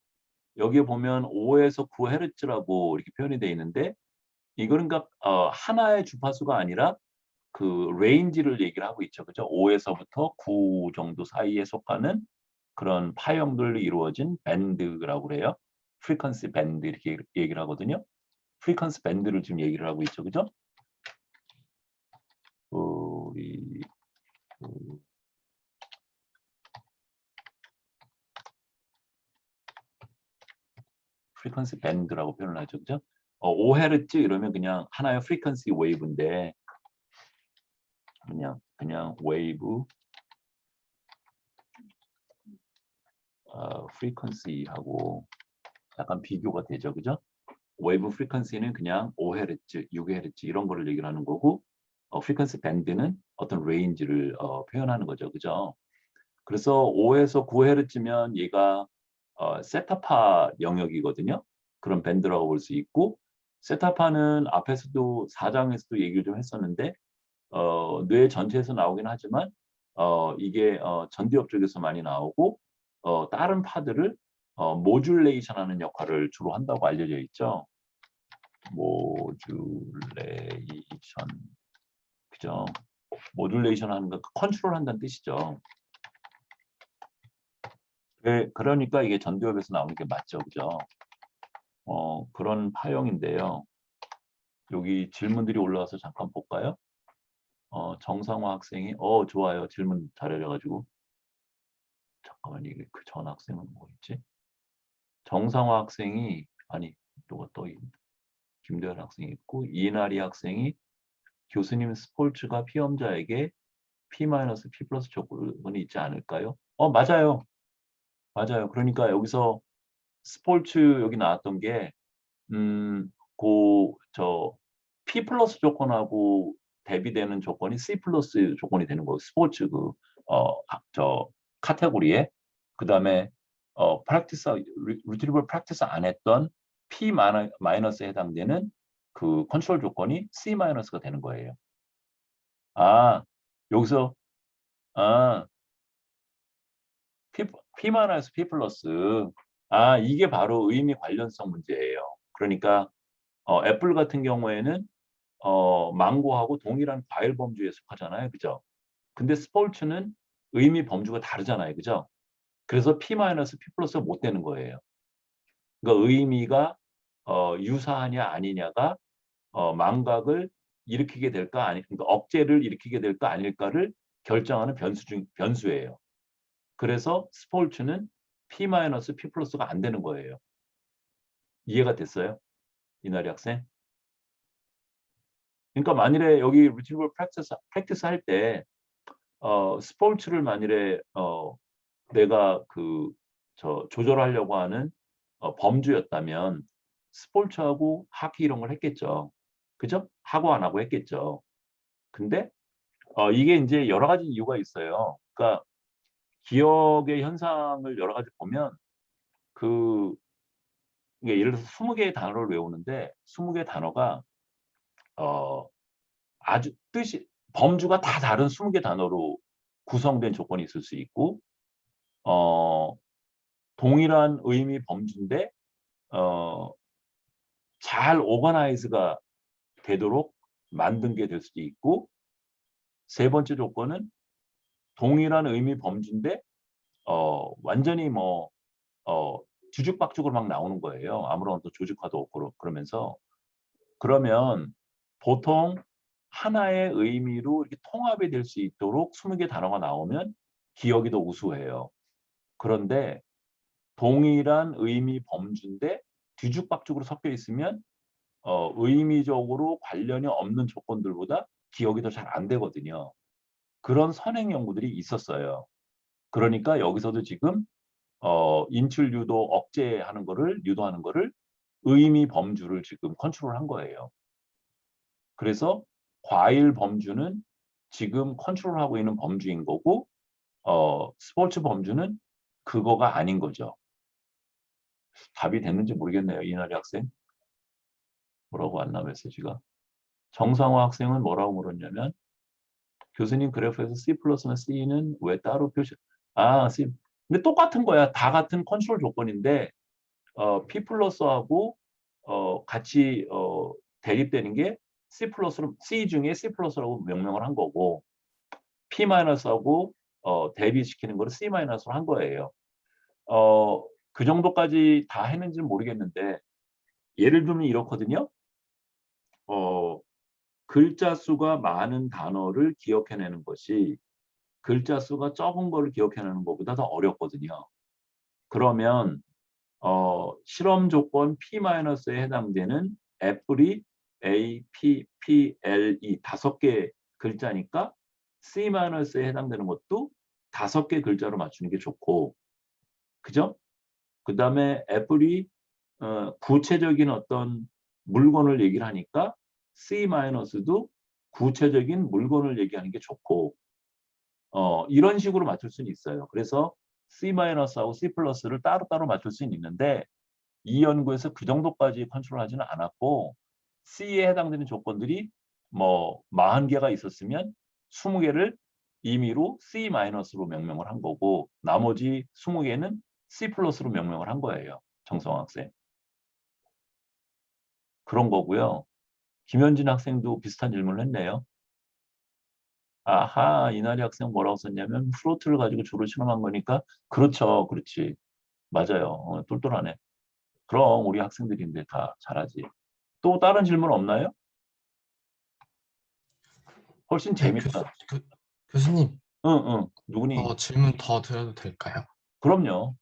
Speaker 1: 여기에 보면 5에서 9헤르츠라고 이렇게 표현이 돼 있는데 이거는 그러니까 하나의 주파수가 아니라 그 레인지를 얘기를 하고 있죠. 그죠? 5에서부터 9 정도 사이에 속하는 그런 파형들로 이루어진 밴드라고 그래요. 프리퀀시 밴드 이렇게 얘기를 하거든요. 프리퀀시 밴드를 지금 얘기를 하고 있죠. 그죠? 우리 프리퀀시 밴드라고 표현을 하죠. 그죠? 5헤르츠 이러면 그냥 하나의 프리퀀시 웨이브인데 그냥 웨이브 프리퀀시하고 약간 비교가 되죠. 그죠? 웨이브 프리퀀시는 그냥 5헤르츠, 6헤르츠 이런 거를 얘기를 하는 거고 프리퀀시 밴드는 어떤 레인지를 표현하는 거죠. 그죠? 그래서 5에서 9헤르츠면 얘가 세타파 영역이거든요. 그런 밴드라고 볼 수 있고 세타파는 앞에서도 4장에서도 얘기를 좀 했었는데 뇌 전체에서 나오긴 하지만 이게 전두엽 쪽에서 많이 나오고 다른 파들을 모듈레이션 하는 역할을 주로 한다고 알려져 있죠. 모듈레이션. 그죠? 모듈레이션 하는 거 컨트롤 한다는 뜻이죠. 그러니까 이게 전두엽에서 나오는 게 맞죠. 그죠? 그런 파형인데요. 여기 질문들이 올라와서 잠깐 볼까요? 정상화 학생이 좋아요. 질문 잘해줘가지고 잠깐만 이게 그 전 학생은 뭐였지? 정상화 학생이 아니 누가 또 김도현 학생이 있고 이나리 학생이 교수님 스폴츠가 피험자에게 P-P 플러스 조건이 있지 않을까요? 맞아요. 맞아요. 그러니까 여기서 스폴츠 여기 나왔던 게 저 P 플러스 조건하고 대비되는 조건이 C 플러스 조건이 되는 거예요. 스포츠 저 카테고리에 그다음에 프랙티스 리트리버 프랙티스 안 했던 P 마이너스에 해당되는 그 컨트롤 조건이 C 마이너스가 되는 거예요. 여기서 아 P 마이너스 P 플러스 이게 바로 의미 관련성 문제예요. 그러니까 애플 같은 경우에는 망고하고 동일한 과일 범주에 속하잖아요. 그죠? 근데 스폴츠는 의미 범주가 다르잖아요. 그죠? 그래서 P-P 플러스가 못 되는 거예요. 그러니까 의미가 유사하냐 아니냐가 망각을 일으키게 될까 그러니까 억제를 일으키게 될까 아닐까를 결정하는 변수예요. 그래서 스폴츠는 P-P 플러스가 안 되는 거예요. 이해가 됐어요? 이나리 학생? 그러니까 만일에 여기 리트리버 프랙티스 할 때 스포츠를 만일에 내가 조절하려고 하는 범주였다면 스포츠하고 하키 이런 걸 했겠죠. 그죠? 하고 안 하고 했겠죠. 근데 이게 이제 여러 가지 이유가 있어요. 그러니까 기억의 현상을 여러 가지 보면 그 이게 예를 들어서 20개의 단어를 외우는데 20개의 단어가 어 아주 범주가 다 다른 20개 단어로 구성된 조건이 있을 수 있고 어 동일한 의미 범주인데 어 잘 오거나이즈가 되도록 만든 게 될 수도 있고 세 번째 조건은 동일한 의미 범주인데 완전히 뒤죽박죽으로 막 나오는 거예요. 아무런 또 조직화도 없고 그러면서 그러면 보통 하나의 의미로 이렇게 통합이 될 수 있도록 20개 단어가 나오면 기억이 더 우수해요. 그런데 동일한 의미 범주인데 뒤죽박죽으로 섞여 있으면 의미적으로 관련이 없는 조건들보다 기억이 더 잘 안 되거든요. 그런 선행 연구들이 있었어요. 그러니까 여기서도 지금 인출 유도 억제하는 거를 유도하는 거를 의미 범주를 지금 컨트롤한 거예요. 그래서 과일 범주는 지금 컨트롤하고 있는 범주인 거고 스포츠 범주는 그거가 아닌 거죠. 답이 됐는지 모르겠네요. 이나리 학생. 뭐라고 왔나 메시지가. 정상화 학생은 뭐라고 물었냐면 교수님 그래프에서 C+나 C는 왜 따로 표시 C. 근데 똑같은 거야. 다 같은 컨트롤 조건인데 P 플러스하고 같이 대립되는 게 C+로 C 중에 C+라고 명명을 한 거고 P 마이너스하고 대비시키는 거를 C 마이너스로 한 거예요. 그 정도까지 다 했는지는 모르겠는데 예를 들면 이렇거든요. 글자 수가 많은 단어를 기억해내는 것이 글자 수가 적은 거를 기억해내는 것보다 더 어렵거든요. 그러면 실험 조건 P-에 해당되는 애플이 A, P, P, L, E 5개 글자니까 C-에 해당되는 것도 5개 글자로 맞추는 게 좋고, 그죠? 그 다음에 애플이 구체적인 어떤 물건을 얘기를 하니까 C-도 구체적인 물건을 얘기하는 게 좋고, 이런 식으로 맞출 수는 있어요. 그래서 C-하고 C+를 따로따로 맞출 수는 있는데 이 연구에서 그 정도까지 컨트롤하지는 않았고 C에 해당되는 조건들이 뭐 40개가 있었으면 20개를 임의로 C-로 명명을 한 거고 나머지 20개는 C+로 명명을 한 거예요. 정성 학생. 그런 거고요. 김현진 학생도 비슷한 질문을 했네요. 아하, 이나리 학생 뭐라고 썼냐면 플로트를 가지고 주로 실험한 거니까 그렇죠. 그렇지. 맞아요. 똘똘하네. 그럼 우리 학생들인데 다 잘하지. 또 다른 질문 없나요? 훨씬
Speaker 3: 네,
Speaker 1: 재밌다.
Speaker 3: 교수님,
Speaker 1: 응, 응. 누구니?
Speaker 3: 질문 더 드려도 될까요?
Speaker 1: 그럼요.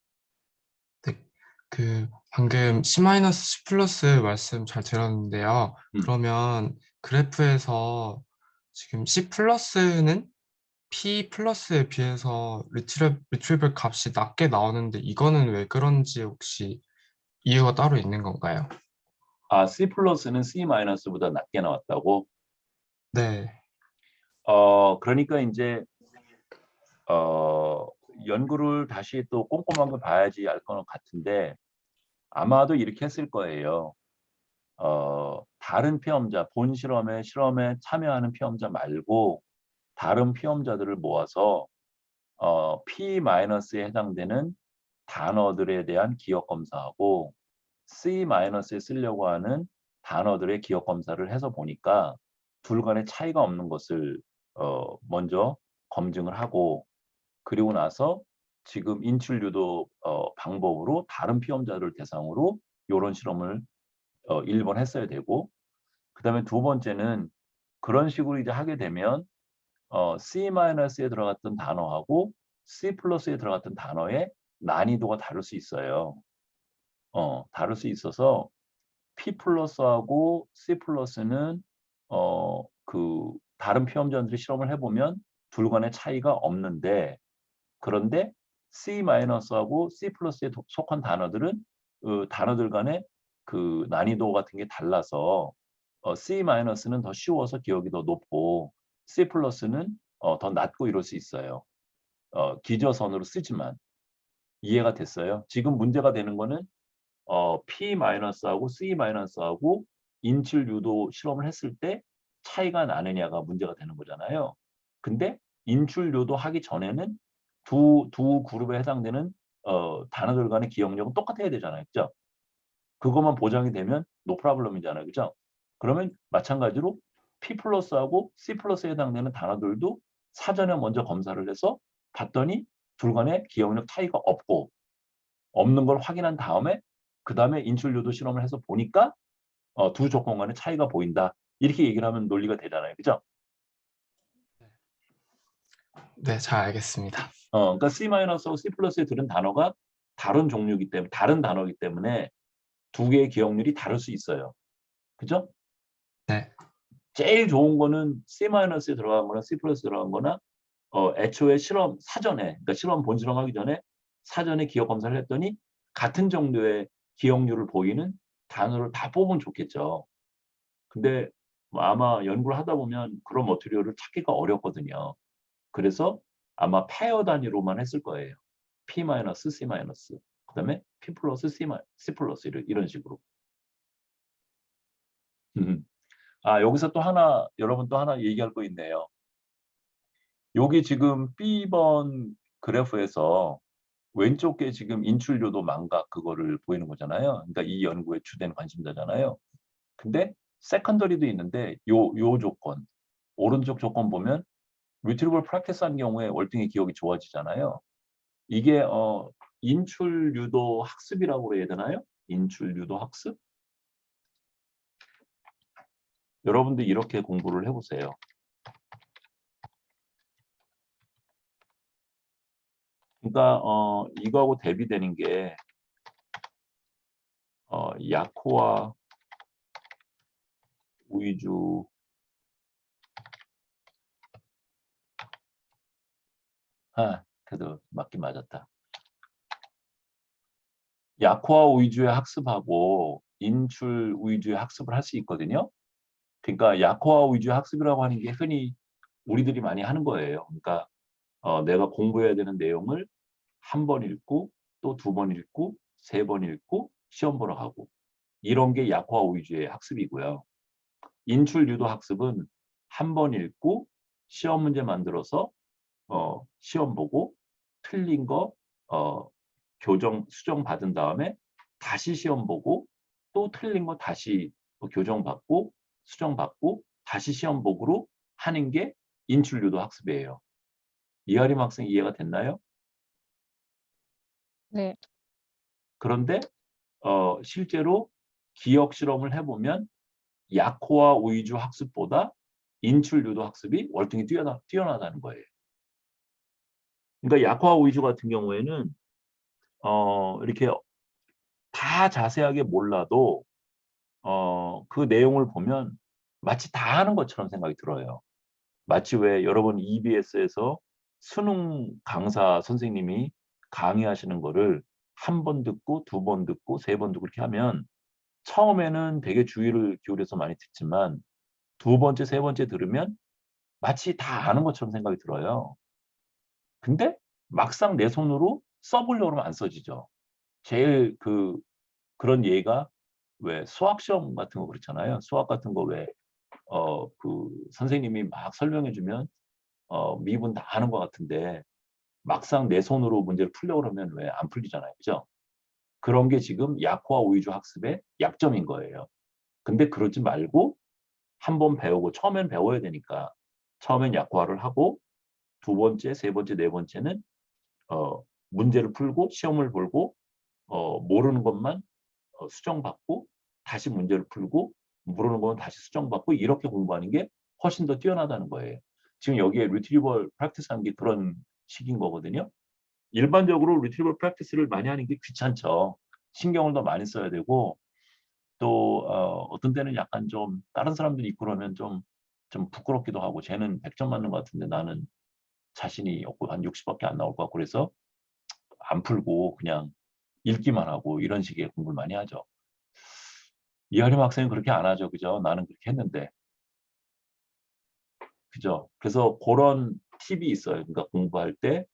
Speaker 3: 네, 방금 C-C 플러스 말씀 잘 들었는데요.
Speaker 1: 음.
Speaker 3: 그러면 그래프에서 지금 C 플러스는 P 플러스에 비해서 리트리블 값이 낮게 나오는데 이거는 왜 그런지 혹시 이유가 따로 있는 건가요?
Speaker 1: C 플러스는 C 마이너스보다 낮게 나왔다고?
Speaker 3: 네,
Speaker 1: 그러니까 이제 어, 연구를 다시 또 꼼꼼하게 봐야지 알 것 같은데 아마도 이렇게 했을 거예요. 다른 피험자, 본 실험에 참여하는 피험자 말고 다른 피험자들을 모아서 P-에 해당되는 단어들에 대한 기억 검사하고 C-에 쓰려고 하는 단어들의 기억 검사를 해서 보니까 둘 간의 차이가 없는 것을 먼저 검증을 하고 그리고 나서 지금 인출 유도 방법으로 다른 피험자를 대상으로 이런 실험을 1번 했어야 되고 그다음에 두 번째는 그런 식으로 이제 하게 되면 C-에 들어갔던 단어하고 C+에 들어갔던 단어의 난이도가 다를 수 있어요. 다를 수 있어서 P 플러스하고 C 플러스는 그 다른 피험자들이 실험을 해보면 둘 간의 차이가 없는데 그런데 C 마이너스하고 C 플러스에 속한 단어들은 단어들 간의 그 난이도 같은 게 달라서 C 마이너스는 더 쉬워서 기억이 더 높고 C 플러스는 더 낮고 이럴 수 있어요. 기저선으로 쓰지만 이해가 됐어요. 지금 문제가 되는 거는 P-하고 C-하고 인출 유도 실험을 했을 때 차이가 나느냐가 문제가 되는 거잖아요. 근데 인출 유도 하기 전에는 두 그룹에 해당되는 단어들 간의 기억력은 똑같아야 되잖아요. 그죠? 그것만 보장이 되면 노 프라블럼이잖아요. 그죠? 그러면 마찬가지로 P 플러스하고 C 플러스에 해당되는 단어들도 사전에 먼저 검사를 해서 봤더니 둘 간의 기억력 차이가 없고 없는 걸 확인한 다음에 그 다음에 인출 유도 실험을 해서 보니까 두 조건 간의 차이가 보인다. 이렇게 얘기를 하면 논리가 되잖아요. 그죠?
Speaker 3: 네, 잘 알겠습니다.
Speaker 1: 그러니까 C-하고 C+에 들은 단어가 다른 종류이기 때문에, 다른 단어이기 때문에 두 개의 기억률이 다를 수 있어요. 그죠?
Speaker 3: 네,
Speaker 1: 제일 좋은 거는 C-에 들어간 거나 C+에 들어간 거나 애초에 실험 사전에, 그러니까 실험 본실험하기 전에 사전에 기억 검사를 했더니 같은 정도의 기억률을 보이는 단어를 다 뽑으면 좋겠죠. 근데 뭐 아마 연구를 하다 보면 그런 머티리얼을 찾기가 어렵거든요. 그래서 아마 페어 단위로만 했을 거예요. P-, C-, 그다음에 P+, C+, 이런 식으로. 여기서 또 하나, 여러분 또 하나 얘기할 거 있네요. 여기 지금 B번 그래프에서 왼쪽 게 지금 인출요도 망각 그거를 보이는 거잖아요. 그러니까 이 연구의 주된 관심자잖아요. 근데 세컨더리도 있는데 요 조건, 오른쪽 조건 보면 retrieval practice 한 경우에 월등히 기억이 좋아지잖아요. 이게 인출 유도 학습이라고 해야 되나요? 인출 유도 학습? 여러분들 이렇게 공부를 해보세요. 그러니까 이거하고 대비되는 게 야코와 우이주 그래도 맞긴 맞았다. 야코와 위주의 학습하고 인출 위주의 학습을 할 수 있거든요. 그러니까 야코와 위주의 학습이라고 하는 게 흔히 우리들이 많이 하는 거예요. 그러니까 내가 공부해야 되는 내용을 한 번 읽고 또 두 번 읽고 세 번 읽고 시험 보러 가고 이런 게 야코와 위주의 학습이고요. 인출 유도 학습은 한 번 읽고 시험 문제 만들어서 시험 보고 틀린 거 교정 수정 받은 다음에 다시 시험 보고 또 틀린 거 다시 교정 받고 수정 받고 다시 시험 보고로 하는 게 인출 유도 학습이에요. 이하림 학생 이해가 됐나요?
Speaker 4: 네.
Speaker 1: 그런데 실제로 기억 실험을 해보면 야코와 위주 학습보다 인출 유도 학습이 월등히 뛰어나다는 거예요. 그러니까 야코와 위주 같은 경우에는 이렇게 다 자세하게 몰라도 그 내용을 보면 마치 다 하는 것처럼 생각이 들어요. 마치 왜 여러분 EBS에서 수능 강사 선생님이 강의하시는 거를 한 번 듣고 두 번 듣고 세 번 듣고 그렇게 하면 처음에는 되게 주의를 기울여서 많이 듣지만 두 번째, 세 번째 들으면 마치 다 아는 것처럼 생각이 들어요. 근데 막상 내 손으로 써보려고 하면 안 써지죠. 제일 그런 예가 왜 수학 시험 같은 거 그렇잖아요. 수학 같은 거 왜 선생님이 막 설명해 주면 미분 다 아는 것 같은데 막상 내 손으로 문제를 풀려고 그러면 왜 안 풀리잖아요. 그죠? 그런 게 지금 야코와 위주 학습의 약점인 거예요. 근데 그러지 말고 한 번 배우고 처음엔 배워야 되니까 처음엔 약화를 하고 두 번째, 세 번째, 네 번째는 문제를 풀고 시험을 보고 모르는 것만 수정받고 다시 문제를 풀고 모르는 것만 다시 수정받고 이렇게 공부하는 게 훨씬 더 뛰어나다는 거예요. 지금 여기에 리트리벌 프랙티스 하는 게 그런 식인 거거든요. 일반적으로 리트리벌 프랙티스를 많이 하는 게 귀찮죠. 신경을 더 많이 써야 되고 또 어떤 때는 약간 좀 다른 사람들이 있고 그러면 좀 부끄럽기도 하고 쟤는 100점 맞는 것 같은데 나는 자신이 없고 한 60밖에 안 나올 것 같고 그래서 안 풀고 그냥 읽기만 하고 이런 식의 공부를 많이 하죠. 이하림 학생은 그렇게 안 하죠. 그죠? 나는 그렇게 했는데. 그죠? 그래서 그런 팁이 있어요. 그러니까 공부할 때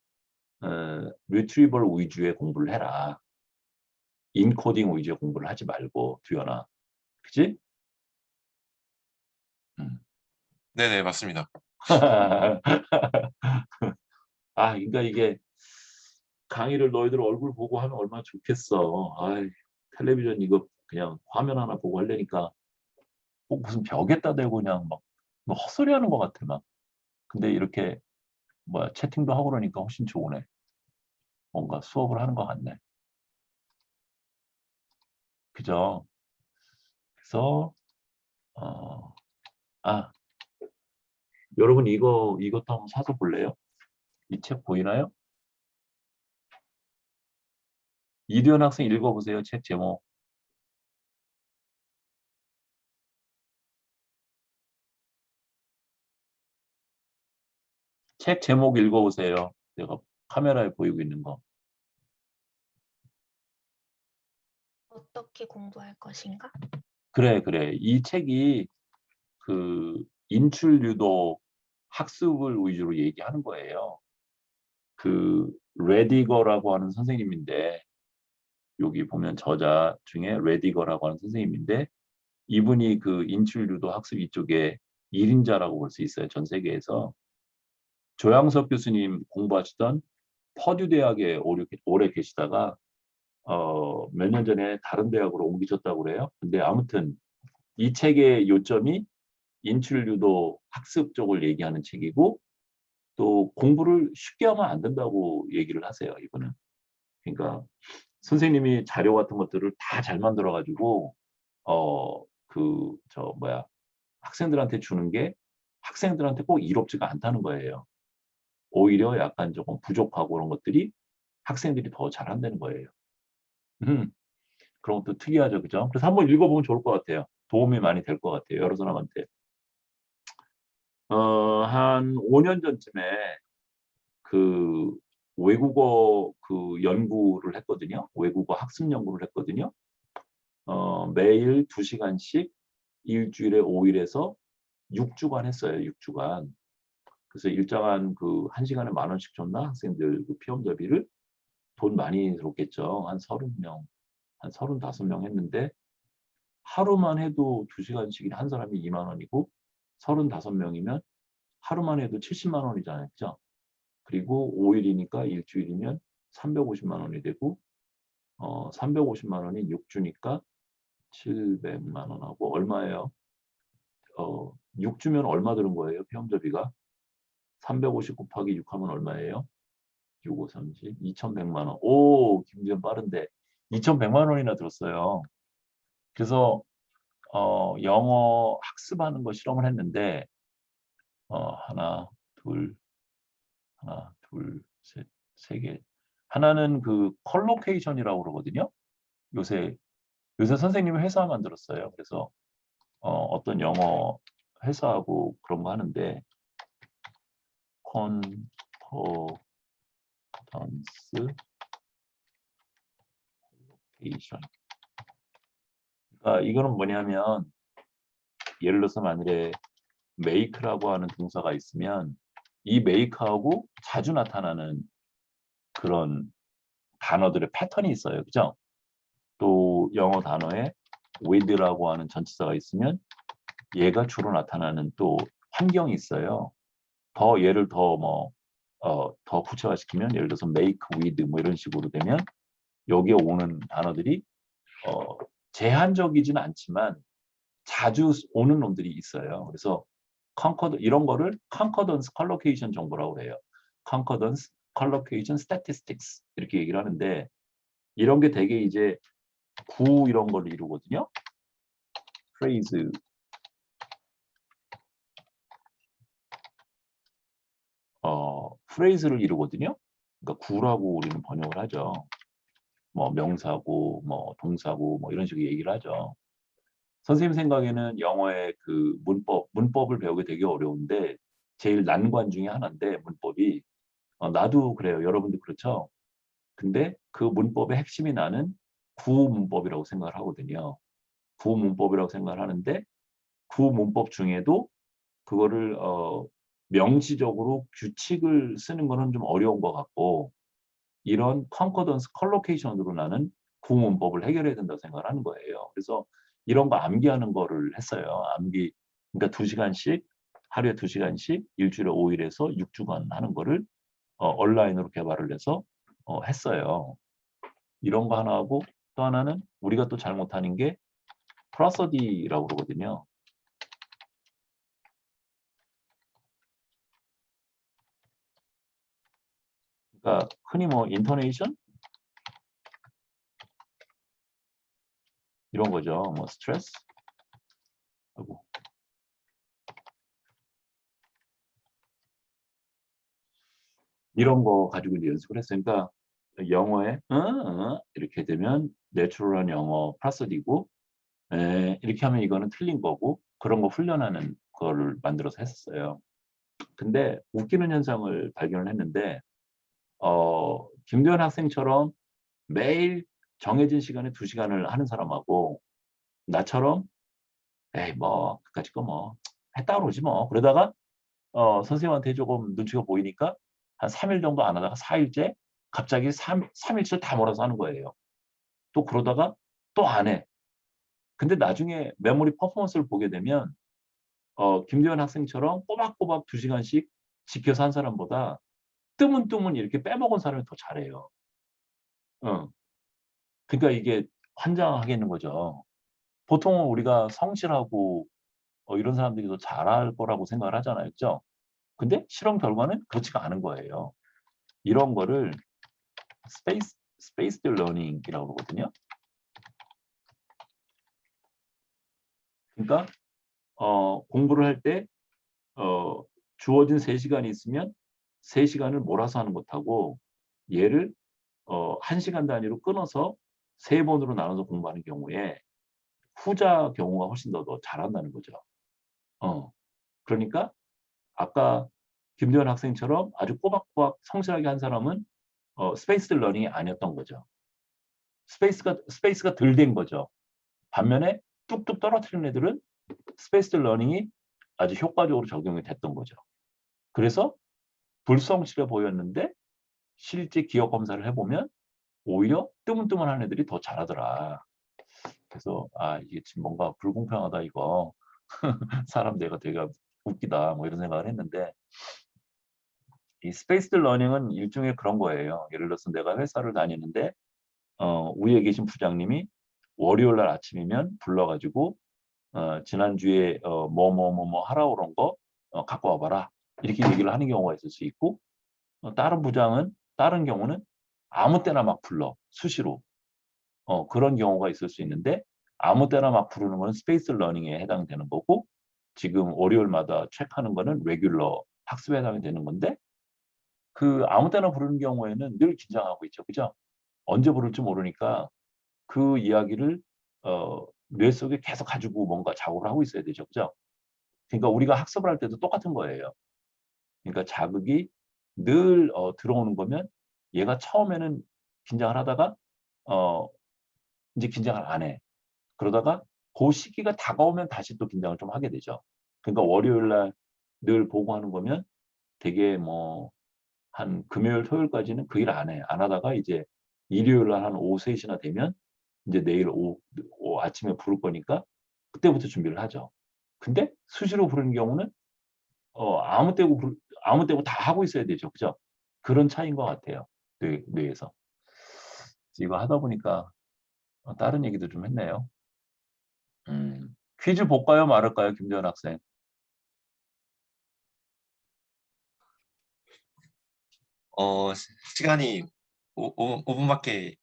Speaker 1: 리트리벌 위주의 공부를 해라. 인코딩 위주의 공부를 하지 말고 두현아. 그지? 음.
Speaker 2: 네네, 맞습니다.
Speaker 1: 그러니까 이게 강의를 너희들 얼굴 보고 하면 얼마나 좋겠어. 텔레비전 이거 그냥 화면 하나 보고 하려니까 꼭 무슨 벽에다 대고 그냥 막 헛소리 하는 것 같아 막. 근데 이렇게 채팅도 하고 그러니까 훨씬 좋으네. 뭔가 수업을 하는 것 같네. 그죠? 그래서 아, 여러분 이것도 한번 사서 볼래요? 이 책 보이나요? 이두현 학생 읽어보세요. 책 제목. 책 제목 읽어보세요. 내가 카메라에 보이고 있는 거.
Speaker 4: 어떻게 공부할 것인가?
Speaker 1: 그래. 이 책이 그 인출 유도 학습을 위주로 얘기하는 거예요. 그 레디거라고 하는 선생님인데 여기 보면 저자 중에 레디거라고 하는 선생님인데 이분이 그 인출 유도 학습 이쪽에 1인자라고 볼 수 있어요. 전 세계에서. 조양석 교수님 공부하시던 퍼듀 대학에 오래 계시다가 몇 년 전에 다른 대학으로 옮기셨다고 그래요. 근데 아무튼 이 책의 요점이 인출 유도 학습 쪽을 얘기하는 책이고 또 공부를 쉽게 하면 안 된다고 얘기를 하세요. 이분은. 그러니까 선생님이 자료 같은 것들을 다 잘 만들어 가지고 학생들한테 주는 게 학생들한테 꼭 이롭지가 않다는 거예요. 오히려 약간 조금 부족하고 그런 것들이 학생들이 더 잘한다는 거예요. 그런 것도 특이하죠, 그죠? 그래서 한번 읽어보면 좋을 것 같아요. 도움이 많이 될 것 같아요, 여러 사람한테. 한 5년 전쯤에 그 외국어 그 연구를 했거든요. 외국어 학습 연구를 했거든요. 매일 2시간씩 일주일에 5일에서 6주간 했어요. 6주간. 그래서 일정한 그 1시간에 10,000원씩 줬나? 학생들 그 피험자비를 돈 많이 들었겠죠. 한 30명, 한 35명 했는데 하루만 해도 2시간씩 한 사람이 2만 원이고 35명이면 하루만 해도 70만 원이잖아요. 그죠? 그리고 5일이니까 일주일이면 350만 원이 되고 350만 원이 6주니까 700만 원하고 얼마예요? 6주면 얼마 드는 거예요? 피험자비가 350 곱하기 6 하면 얼마예요? 6, 5, 30, 2,100만 원. 오, 김지현 빠른데 2,100만 원이나 들었어요. 그래서 영어 학습하는 거 실험을 했는데 하나, 둘, 셋, 세 개. 하나는 그 컬로케이션이라고 그러거든요. 요새 선생님이 회사 만들었어요. 그래서 어떤 영어 회사하고 그런 거 하는데 콘퍼런스 컬로케이션. 그러니까 이거는 뭐냐면 예를 들어서 만일에 make라고 하는 동사가 있으면 이 make하고 자주 나타나는 그런 단어들의 패턴이 있어요. 그죠? 또 영어 단어에 with라고 하는 전치사가 있으면 얘가 주로 나타나는 또 환경이 있어요. 더 얘를 더 구체화시키면 예를 들어서 make with 뭐 이런 식으로 되면 여기에 오는 단어들이 제한적이지는 않지만 자주 오는 놈들이 있어요. 그래서 이런 거를 concordance collocation 정보라고 해요. concordance collocation statistics 이렇게 얘기를 하는데 이런 게 되게 이제 구 이런 걸 이루거든요. phrase phrase를 이루거든요. 그러니까 구라고 우리는 번역을 하죠. 뭐 명사고 뭐 동사고 뭐 이런 식으로 얘기를 하죠. 선생님 생각에는 영어의 그 문법을 배우기 되게 어려운데 제일 난관 중에 하나인데 문법이 나도 그래요. 여러분도 그렇죠. 근데 그 문법의 핵심이 나는 구문법이라고 생각을 하거든요. 구문법이라고 생각을 하는데 구문법 중에도 그거를 명시적으로 규칙을 쓰는 거는 좀 어려운 것 같고 이런 concordance collocation으로 나는 구문법을 해결해야 된다고 생각을 하는 거예요. 그래서 이런 거 암기하는 거를 했어요. 암기 그러니까 2시간씩 하루에 2시간씩 일주일에 5일에서 6주간 하는 거를 온라인으로 개발을 해서 했어요. 이런 거 하나 하고 또 하나는 우리가 또 잘못하는 게 프로서디라고 그러거든요. 그러니까 흔히 뭐 인토네이션 이런 거죠. 뭐 스트레스 하고 이런 거 가지고 이제 연습을 했어요. 그러니까 영어에 이렇게 되면 내추럴한 영어 플러스 D고 이렇게 하면 이거는 틀린 거고 그런 거 훈련하는 거를 만들어서 했었어요. 근데 웃기는 현상을 발견을 했는데 김도현 학생처럼 매일 정해진 시간에 2시간을 하는 사람하고 나처럼 에이 뭐 그까짓 거 뭐 했다 그러지 뭐 그러다가 선생님한테 조금 눈치가 보이니까 한 3일 정도 안 하다가 4일째 갑자기 3일치를 다 몰아서 하는 거예요. 또 그러다가 또 안 해. 근데 나중에 메모리 퍼포먼스를 보게 되면 김도현 학생처럼 꼬박꼬박 2시간씩 지켜서 한 사람보다 뜨문뜨문 이렇게 빼먹은 사람이 더 잘해요. 어. 그러니까 이게 환장하겠는 거죠. 보통은 우리가 성실하고 이런 사람들이 더 잘할 거라고 생각을 하잖아요. 그죠? 근데 실험 결과는 그렇지가 않은 거예요. 이런 거를 spaced learning이라고 그러거든요. 그러니까 공부를 할 때 주어진 3시간이 있으면 3시간을 몰아서 하는 것하고 얘를 1시간 단위로 끊어서 3번으로 나눠서 공부하는 경우에 후자 경우가 훨씬 더 잘한다는 거죠. 그러니까 아까 김도현 학생처럼 아주 꼬박꼬박 성실하게 한 사람은 스페이스드 러닝이 아니었던 거죠. 스페이스가 덜 된 거죠. 반면에 뚝뚝 떨어뜨리는 애들은 스페이스드 러닝이 아주 효과적으로 적용이 됐던 거죠. 그래서 불성실해 보였는데 실제 기억 검사를 해보면 오히려 뜨문뜨문한 애들이 더 잘하더라. 그래서 이게 지금 뭔가 불공평하다 이거. 사람 내가 되게 웃기다 뭐 이런 생각을 했는데 이 스페이스드 러닝은 일종의 그런 거예요. 예를 들어서 내가 회사를 다니는데 위에 계신 부장님이 월요일 날 아침이면 불러가지고 지난주에 뭐뭐뭐뭐 하라 그런 거 갖고 와봐라 이렇게 얘기를 하는 경우가 있을 수 있고 다른 경우는 아무 때나 막 불러 수시로 그런 경우가 있을 수 있는데 아무 때나 막 부르는 거는 스페이스 러닝에 해당되는 거고 지금 월요일마다 체크하는 거는 레귤러 학습에 해당이 되는 건데 그 아무 때나 부르는 경우에는 늘 긴장하고 있죠. 그죠? 언제 부를지 모르니까 그 이야기를 뇌 속에 계속 가지고 뭔가 작업을 하고 있어야 되죠. 그죠? 그러니까 우리가 학습을 할 때도 똑같은 거예요. 그러니까 자극이 늘 들어오는 거면 얘가 처음에는 긴장을 하다가 이제 긴장을 안 해. 그러다가 그 시기가 다가오면 다시 또 긴장을 좀 하게 되죠. 그러니까 월요일 날 늘 보고하는 거면 되게 뭐 한 금요일, 토요일까지는 그 일 안 해. 안 하다가 이제 일요일 날 한 오후 3시나 되면 이제 내일 아침에 부를 거니까 그때부터 준비를 하죠. 근데 수시로 부르는 경우는 아무 때고 다 하고 있어야 되죠. 그죠? 그런 차이인 것 같아요. 뇌에서. 이거 하다 보니까 다른 얘기도 좀 했네요. 퀴즈 볼까요? 말을까요? 김재원 학생.
Speaker 2: 시간이 5분밖에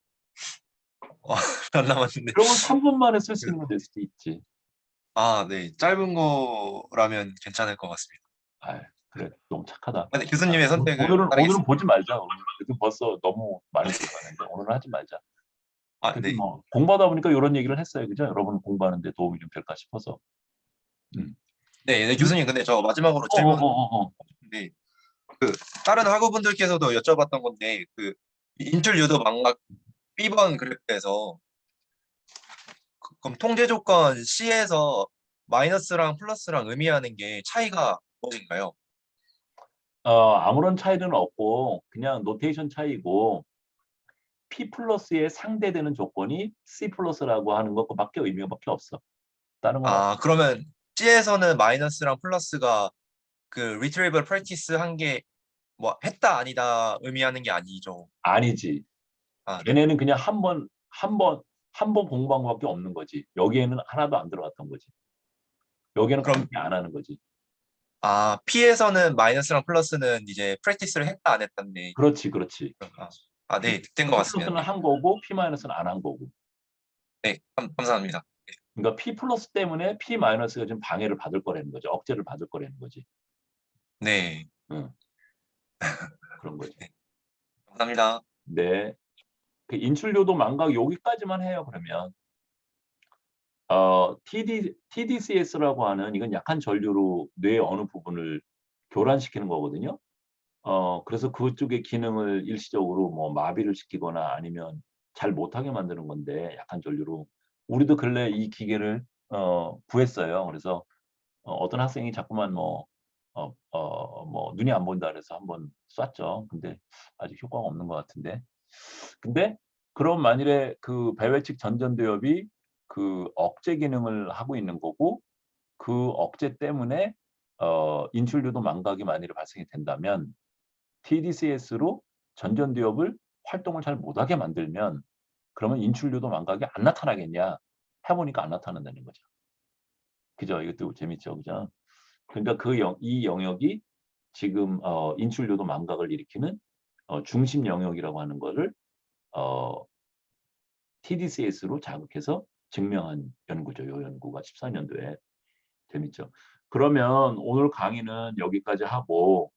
Speaker 2: 안 남았는데.
Speaker 1: 그러면 3분 만에 쓸 수 있는 거 낼 수도 있지.
Speaker 2: 네. 짧은 거라면 괜찮을 것 같습니다.
Speaker 1: 그래. 너무 착하다.
Speaker 2: 네, 교수님의 선택을
Speaker 1: 오늘은
Speaker 2: 따르겠습니다.
Speaker 1: 보지 말자. 지금 벌써 너무 많이 들어가는데 오늘은 하지 말자. 그래도
Speaker 2: 네.
Speaker 1: 뭐 공부하다 보니까 이런 얘기를 했어요. 그죠? 여러분 공부하는데 도움이 좀 될까 싶어서. 음.
Speaker 2: 네, 교수님, 근데 저 마지막으로 질문. 네, 다른 학우분들께서도 여쭤봤던 건데, 인툴 유도 망각 B번 그래프에서 그럼 통제 조건 C에서 마이너스랑 플러스랑 의미하는 게 차이가 무엇인가요?
Speaker 1: 아무런 차이는 없고 그냥 노테이션 차이고 P 플러스에 상대되는 조건이 C 플러스라고 하는 것밖에 의미가 밖에 없어. 다른 건 없어.
Speaker 2: 그러면 C에서는 마이너스랑 플러스가 retrieval practice 한 게 뭐 했다 아니다 의미하는 게 아니죠.
Speaker 1: 아니지.
Speaker 2: 네.
Speaker 1: 얘네는 그냥 한 번 공부한 것밖에 없는 거지. 여기에는 하나도 안 들어갔던 거지. 여기에는
Speaker 2: 그럼
Speaker 1: 관계 안 하는 거지.
Speaker 2: P에서는 마이너스랑 플러스는 이제 프랙티스를 했다 안 했다인데.
Speaker 1: 그렇지.
Speaker 2: 네, 된 것
Speaker 1: P
Speaker 2: 같습니다.
Speaker 1: 플러스는 한 거고 P 마이너스는 안 한 거고.
Speaker 2: 네, 감사합니다.
Speaker 1: 그러니까 P 플러스 때문에 P 마이너스가 지금 방해를 받을 거라는 거죠. 억제를 받을 거라는 거지.
Speaker 2: 네.
Speaker 1: 응. 그런 거죠.
Speaker 2: 감사합니다.
Speaker 1: 네. 그 인출요도 망각 여기까지만 해요. 그러면 TDCS라고 하는 이건 약한 전류로 뇌의 어느 부분을 교란시키는 거거든요. 그래서 그쪽의 기능을 일시적으로 뭐 마비를 시키거나 아니면 잘 못하게 만드는 건데 약한 전류로. 우리도 근래 이 기계를 구했어요. 그래서 어떤 학생이 자꾸만 뭐 눈이 안 보인다 그래서 한번 쐈죠. 근데 아직 효과가 없는 것 같은데. 근데 그럼 만일에 그 배회측 전전두엽이 그 억제 기능을 하고 있는 거고 그 억제 때문에 인출류도 망각이 만일에 발생이 된다면 TDCS로 전전두엽을 활동을 잘 못하게 만들면 그러면 인출류도 망각이 안 나타나겠냐? 해 보니까 안 나타난다는 거죠. 그죠? 이것도 재밌죠. 그죠? 그러니까 이 영역이 지금 인출류도 망각을 일으키는 중심 영역이라고 하는 거를 TDCS로 자극해서 증명한 연구죠. 요 연구가 14년도에. 재밌죠. 그러면 오늘 강의는 여기까지 하고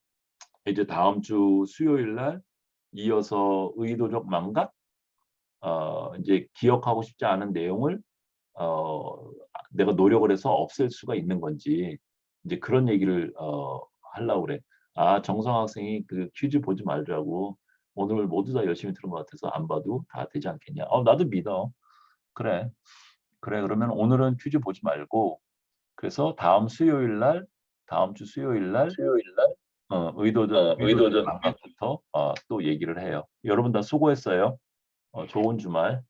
Speaker 1: 이제 다음 주 수요일 날 이어서 의도적 망각 이제 기억하고 싶지 않은 내용을 내가 노력을 해서 없앨 수가 있는 건지 이제 그런 얘기를 하려고 그래. 아, 정성 학생이 그 퀴즈 보지 말라고 오늘 모두 다 열심히 들은 것 같아서 안 봐도 다 되지 않겠냐. 나도 믿어. 그래. 그래. 그러면 오늘은 퀴즈 보지 말고 그래서 다음 주 수요일 날 의도적 망각부터 또 얘기를 해요. 여러분 다 수고했어요. 좋은 주말.